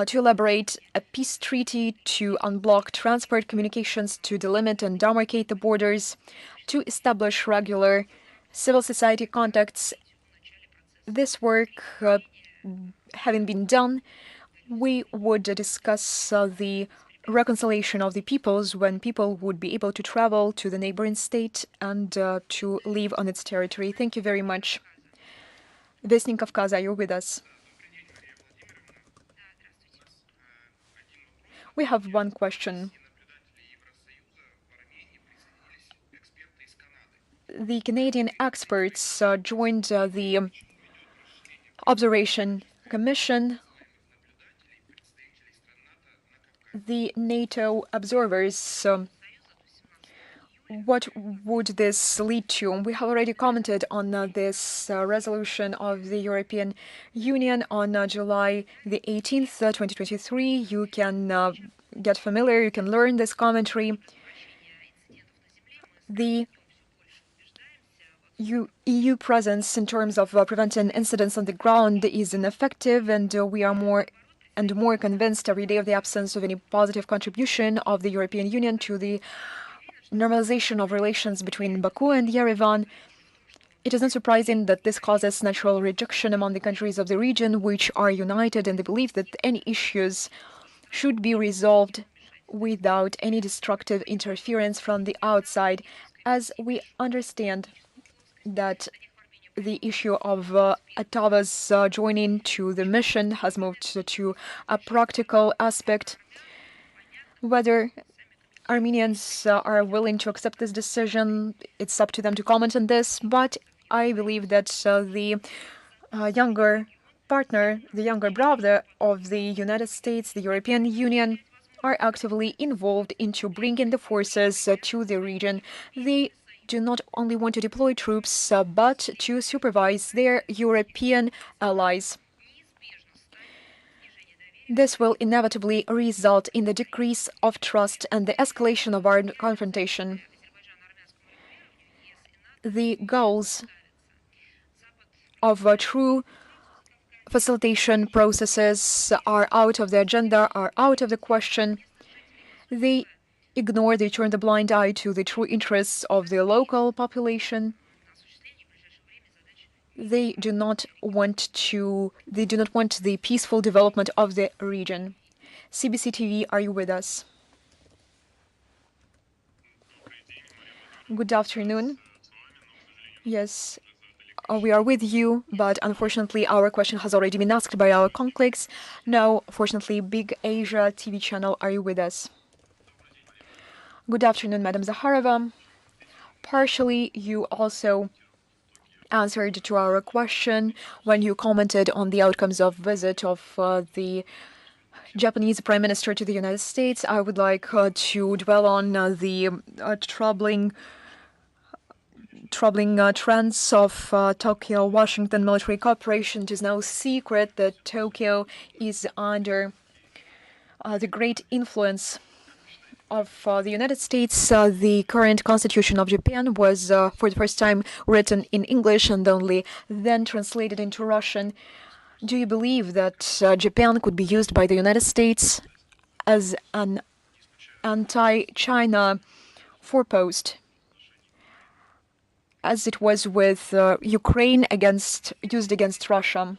to elaborate a peace treaty, to unblock transport communications, to delimit and demarcate the borders, to establish regular civil society contacts. This work having been done, we would discuss the reconciliation of the peoples when people would be able to travel to the neighboring state and to live on its territory. Thank you very much. Vesnik Kavkaza, you're with us. We have one question. The Canadian experts joined the observation commission. The NATO observers, what would this lead to? We have already commented on this resolution of the European Union on July the 18th, 2023. You can get familiar, you can learn this commentary. The EU presence in terms of preventing incidents on the ground is ineffective, and we are more and more convinced every day of the absence of any positive contribution of the European Union to the normalization of relations between Baku and Yerevan. It is not surprising that this causes natural rejection among the countries of the region, which are united in the belief that any issues should be resolved without any destructive interference from the outside. As we understand that the issue of Atava's joining to the mission has moved to a practical aspect. Whether Armenians are willing to accept this decision, it's up to them to comment on this, but I believe that the younger partner, the younger brother of the United States, the European Union, are actively involved into bringing the forces to the region. They do not only want to deploy troops, but to supervise their European allies. This will inevitably result in the decrease of trust and the escalation of our confrontation. The goals of true facilitation processes are out of the agenda, are out of the question. They ignore, they turn the blind eye to the true interests of the local population. They do not want the peaceful development of the region. CBC TV, are you with us? Good afternoon. Yes, we are with you, but unfortunately our question has already been asked by our colleagues. Now, fortunately, Big Asia TV channel, are you with us? Good afternoon, Madam Zakharova. Partially, you also answered to our question when you commented on the outcomes of visit of the Japanese Prime Minister to the United States, I would like to dwell on the troubling trends of Tokyo-Washington military cooperation. It is no secret that Tokyo is under the great influence of the United States. The current constitution of Japan was for the first time written in English and only then translated into Russian. Do you believe that Japan could be used by the United States as an anti-China forepost, as it was with Ukraine used against Russia?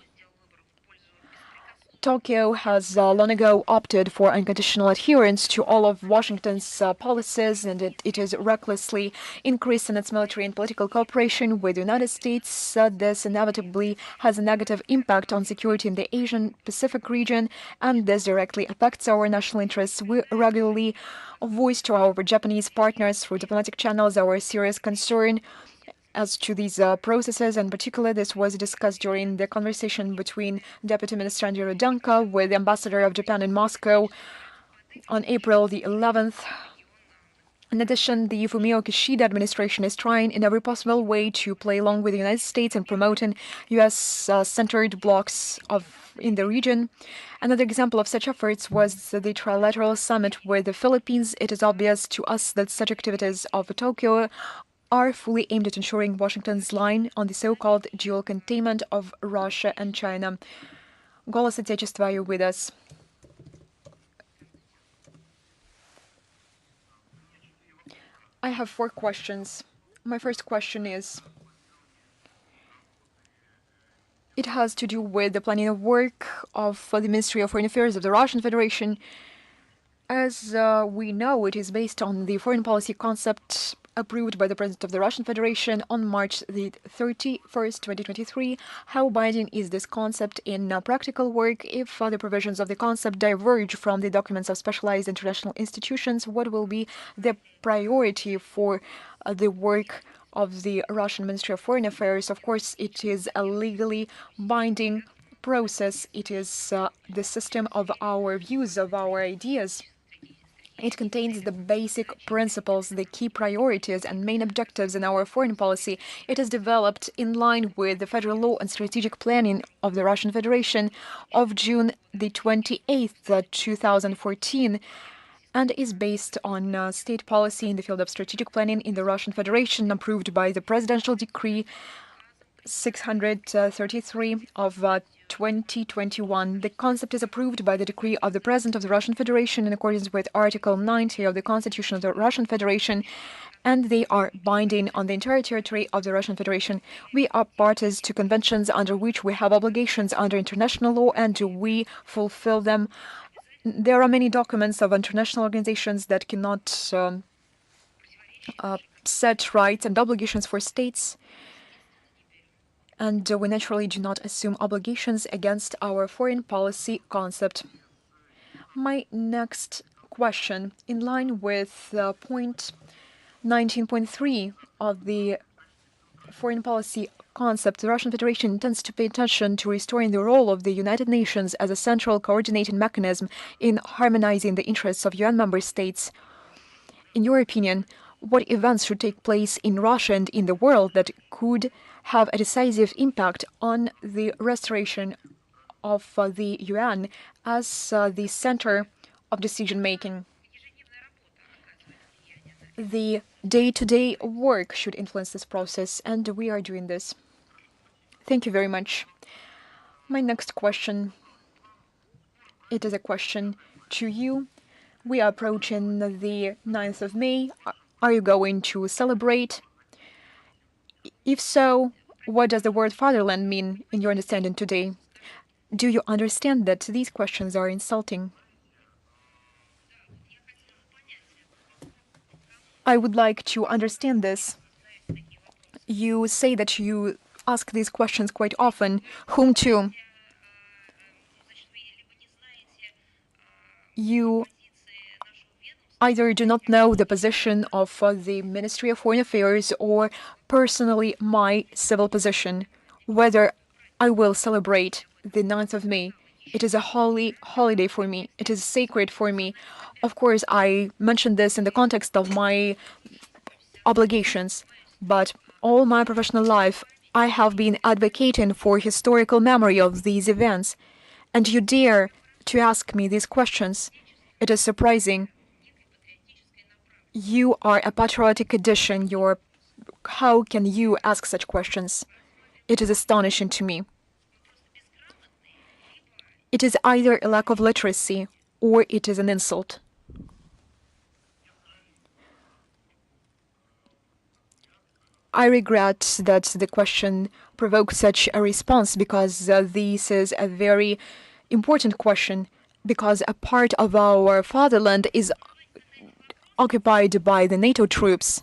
Tokyo has long ago opted for unconditional adherence to all of Washington's policies, and it is recklessly increasing its military and political cooperation with the United States. This inevitably has a negative impact on security in the Asian Pacific region, and this directly affects our national interests. We regularly voice to our Japanese partners through diplomatic channels our serious concern as to these processes. In particular, this was discussed during the conversation between Deputy Minister Andrew Danka with the Ambassador of Japan in Moscow on April the 11th. In addition, the Fumio Kishida administration is trying in every possible way to play along with the United States in promoting U.S.-centered blocs in the region. Another example of such efforts was the trilateral summit with the Philippines. It is obvious to us that such activities of Tokyo are fully aimed at ensuring Washington's line on the so-called dual containment of Russia and China. Голос Отечества, are you with us? I have 4 questions. My first question is, it has to do with the planning of work of the Ministry of Foreign Affairs of the Russian Federation. As we know, it is based on the foreign policy concept approved by the President of the Russian Federation on March the 31st, 2023. How binding is this concept in practical work? If the provisions of the concept diverge from the documents of specialized international institutions, what will be the priority for the work of the Russian Ministry of Foreign Affairs? Of course, it is a legally binding process. It is the system of our views, of our ideas. It contains the basic principles, the key priorities and main objectives in our foreign policy. It is developed in line with the federal law and strategic planning of the Russian Federation of June the 28th, 2014, and is based on state policy in the field of strategic planning in the Russian Federation, approved by the Presidential Decree 633 of 2021. The concept is approved by the decree of the President of the Russian Federation in accordance with Article 90 of the Constitution of the Russian Federation, and they are binding on the entire territory of the Russian Federation. We are parties to conventions under which we have obligations under international law, and we fulfill them. There are many documents of international organizations that cannot set rights and obligations for states, and we naturally do not assume obligations against our foreign policy concept. My next question, in line with point 19.3 of the foreign policy concept, the Russian Federation intends to pay attention to restoring the role of the United Nations as a central coordinating mechanism in harmonizing the interests of UN member states. In your opinion, what events should take place in Russia and in the world that could have a decisive impact on the restoration of the UN as the center of decision-making? The day-to-day work should influence this process, and we are doing this. Thank you very much. My next question, it is a question to you. We are approaching the 9th of May. Are you going to celebrate? If so, what does the word fatherland mean in your understanding today? Do you understand that these questions are insulting? I would like to understand this. You say that you ask these questions quite often. Whom to? You either do not know the position of the Ministry of Foreign Affairs or personally my civil position, whether I will celebrate the 9th of May. It is a holy holiday for me. It is sacred for me. Of course, I mentioned this in the context of my obligations, but all my professional life, I have been advocating for historical memory of these events. And you dare to ask me these questions. It is surprising. You are a patriotic edition. How can you ask such questions? It is astonishing to me. It is either a lack of literacy or it is an insult. I regret that the question provoked such a response because this is a very important question, because a part of our fatherland is occupied by the NATO troops.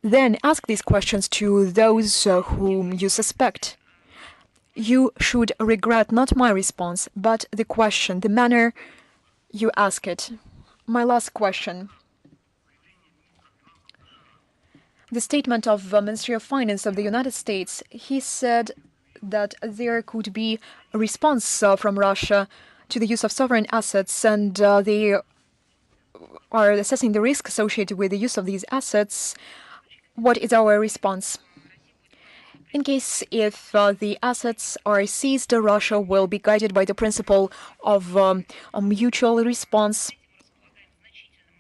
Then ask these questions to those whom you suspect. You should regret not my response, but the question, the manner you ask it. My last question. The statement of the Ministry of Finance of the United States, he said that there could be a response from Russia to the use of sovereign assets, and they are assessing the risk associated with the use of these assets. What is our response? In case if the assets are seized, Russia will be guided by the principle of a mutual response.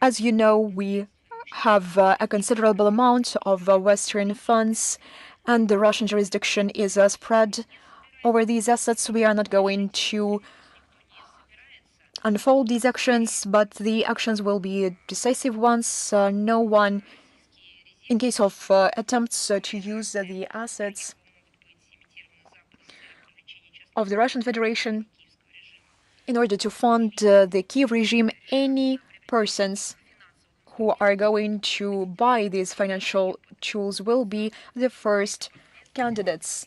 As you know, we have a considerable amount of Western funds, and the Russian jurisdiction is spread over these assets. We are not going to unfold these actions, but the actions will be decisive ones. No one, in case of attempts to use the assets of the Russian Federation in order to fund the Kyiv regime, any persons who are going to buy these financial tools will be the first candidates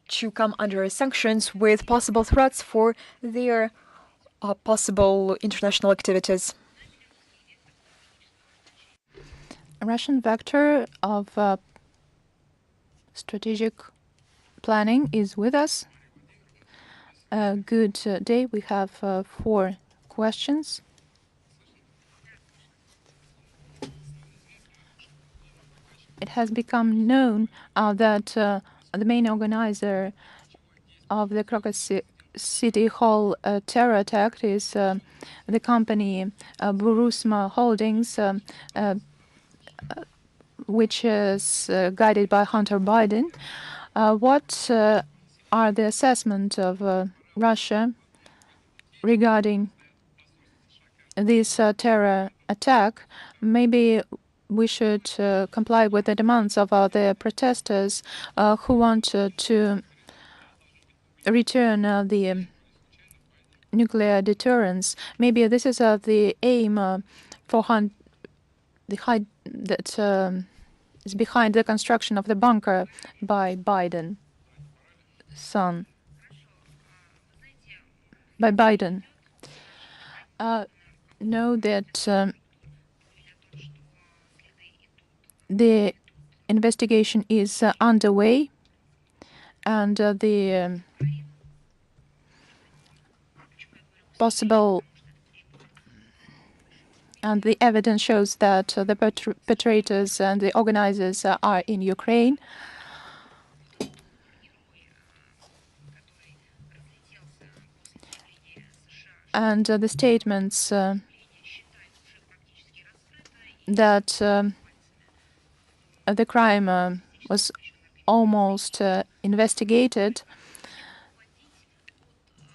to come under sanctions with possible threats for their possible international activities. A Russian vector of strategic planning is with us. Good day. We have 4 questions. It has become known that the main organizer of the Krakow City Hall terror attack is the company Burusma Holdings, which is guided by Hunter Biden. What are the assessment of Russia regarding this terror attack? Maybe we should comply with the demands of the protesters who want to return the nuclear deterrence. Maybe this is the aim that is behind the construction of the bunker by Biden. Know that the investigation is underway, and the evidence shows that the perpetrators and the organizers are in Ukraine. And the statements that the crime was almost investigated,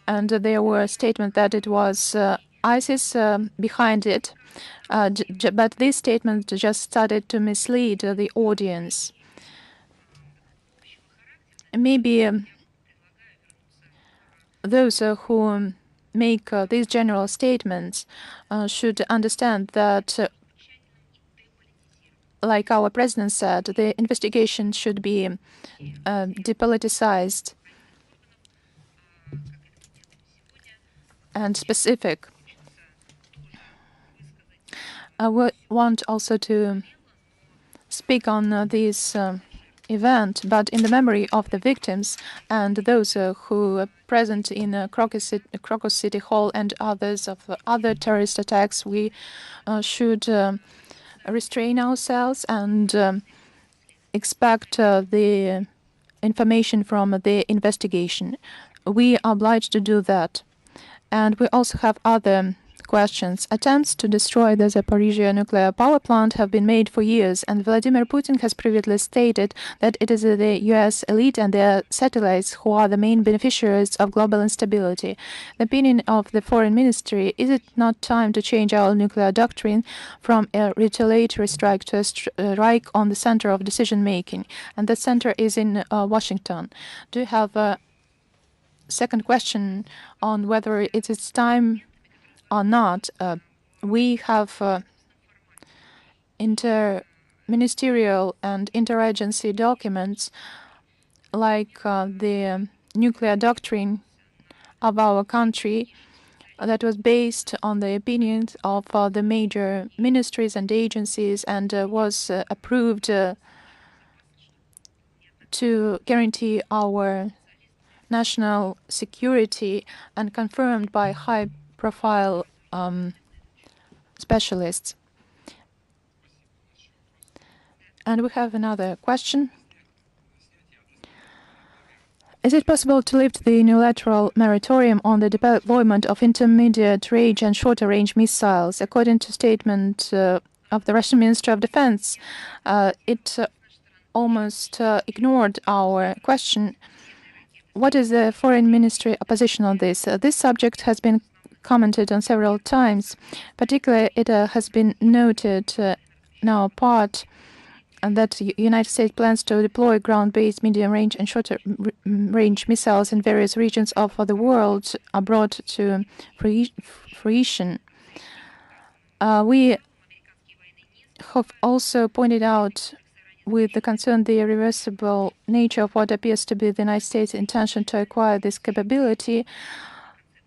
and there were statements that it was ISIS behind it, but this statement just started to mislead the audience. Maybe those who make these general statements should understand that, like our president said, the investigation should be depoliticized and specific. I would want also to speak on these event, but in the memory of the victims and those who are present in Crocus City Hall and others of other terrorist attacks, we should restrain ourselves and expect the information from the investigation. We are obliged to do that. And we also have other questions. Attempts to destroy the Zaporizhia nuclear power plant have been made for years, and Vladimir Putin has previously stated that it is the US elite and their satellites who are the main beneficiaries of global instability. The opinion of the Foreign Ministry, is it not time to change our nuclear doctrine from a retaliatory strike to a strike on the center of decision-making? And the center is in Washington. Do you have a second question on whether it is time or not? We have inter-ministerial and interagency documents like the nuclear doctrine of our country that was based on the opinions of the major ministries and agencies and was approved to guarantee our national security and confirmed by high-profile specialists. And we have another question. Is it possible to lift the unilateral moratorium on the deployment of intermediate range and shorter range missiles? According to statement of the Russian Ministry of Defense, it almost ignored our question. What is the Foreign Ministry position on this? This subject has been commented on several times. Particularly, it has been noted in our part that the United States plans to deploy ground-based medium-range and shorter-range missiles in various regions of the world are brought to fruition. We have also pointed out with the concern the irreversible nature of what appears to be the United States' intention to acquire this capability.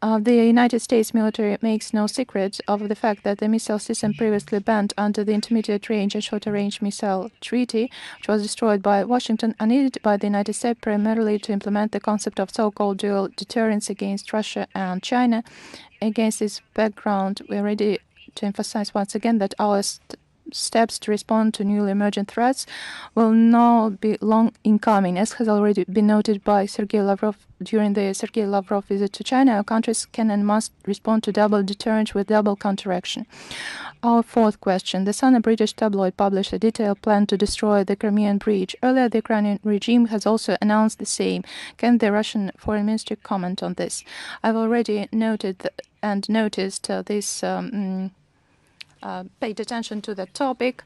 The United States military makes no secret of the fact that the missile system previously banned under the Intermediate Range and Shorter Range Missile Treaty, which was destroyed by Washington, are needed by the United States primarily to implement the concept of so-called dual deterrence against Russia and China. Against this background, we are ready to emphasize once again that our steps to respond to newly emergent threats will not be long in coming. As has already been noted by Sergei Lavrov during the Sergei Lavrov visit to China, our countries can and must respond to double deterrence with double counteraction. Our fourth question. The Sun, a British tabloid, published a detailed plan to destroy the Crimean Bridge. Earlier, the Ukrainian regime has also announced the same. Can the Russian Foreign Ministry comment on this? I've already noted and noticed this paid attention to that topic.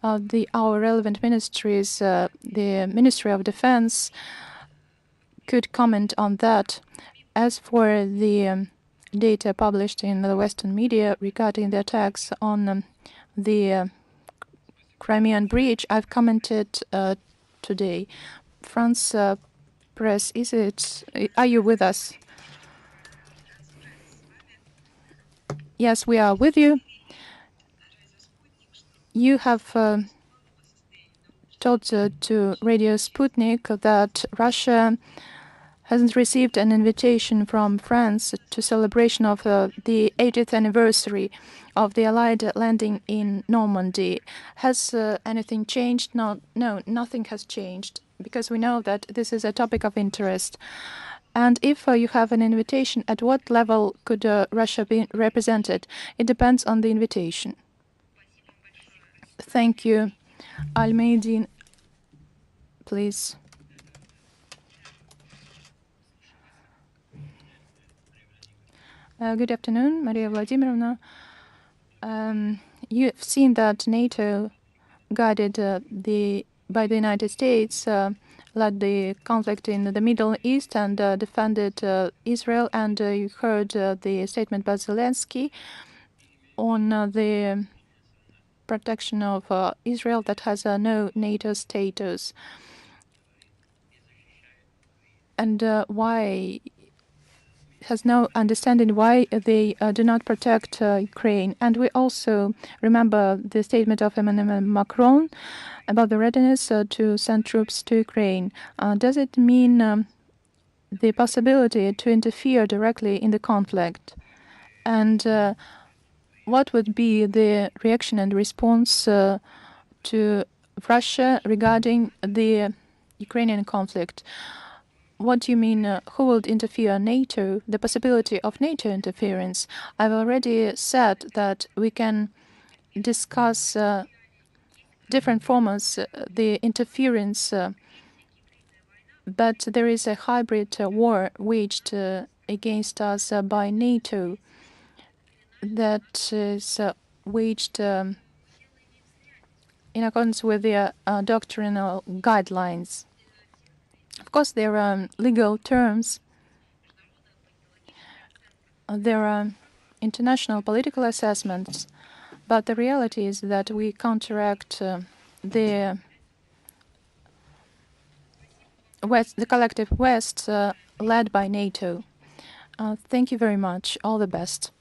Our relevant ministries, the Ministry of Defense, could comment on that. As for the data published in the Western media regarding the attacks on the Crimean Bridge, I've commented today. France Press, are you with us? Yes, we are with you. You have told to Radio Sputnik that Russia hasn't received an invitation from France to celebration of the 80th anniversary of the Allied landing in Normandy. Has anything changed? No, nothing has changed, because we know that this is a topic of interest. And if you have an invitation, at what level could Russia be represented? It depends on the invitation. Thank you. Almeidin, please. Good afternoon, Maria Vladimirovna. You've seen that NATO, guided by the United States, led the conflict in the Middle East and defended Israel, and you heard the statement by Zelenskyy on the protection of Israel that has no NATO status. And why has no understanding why they do not protect Ukraine. And we also remember the statement of Emmanuel Macron about the readiness to send troops to Ukraine. Does it mean the possibility to interfere directly in the conflict? And what would be the reaction and response to Russia regarding the Ukrainian conflict? What do you mean, who will interfere? NATO? The possibility of NATO interference. I've already said that we can discuss different formats, the interference, but there is a hybrid war waged against us by NATO that is waged in accordance with the doctrinal guidelines. Of course, there are legal terms. There are international political assessments, but the reality is that we counteract the West, the collective West, led by NATO. Thank you very much. All the best.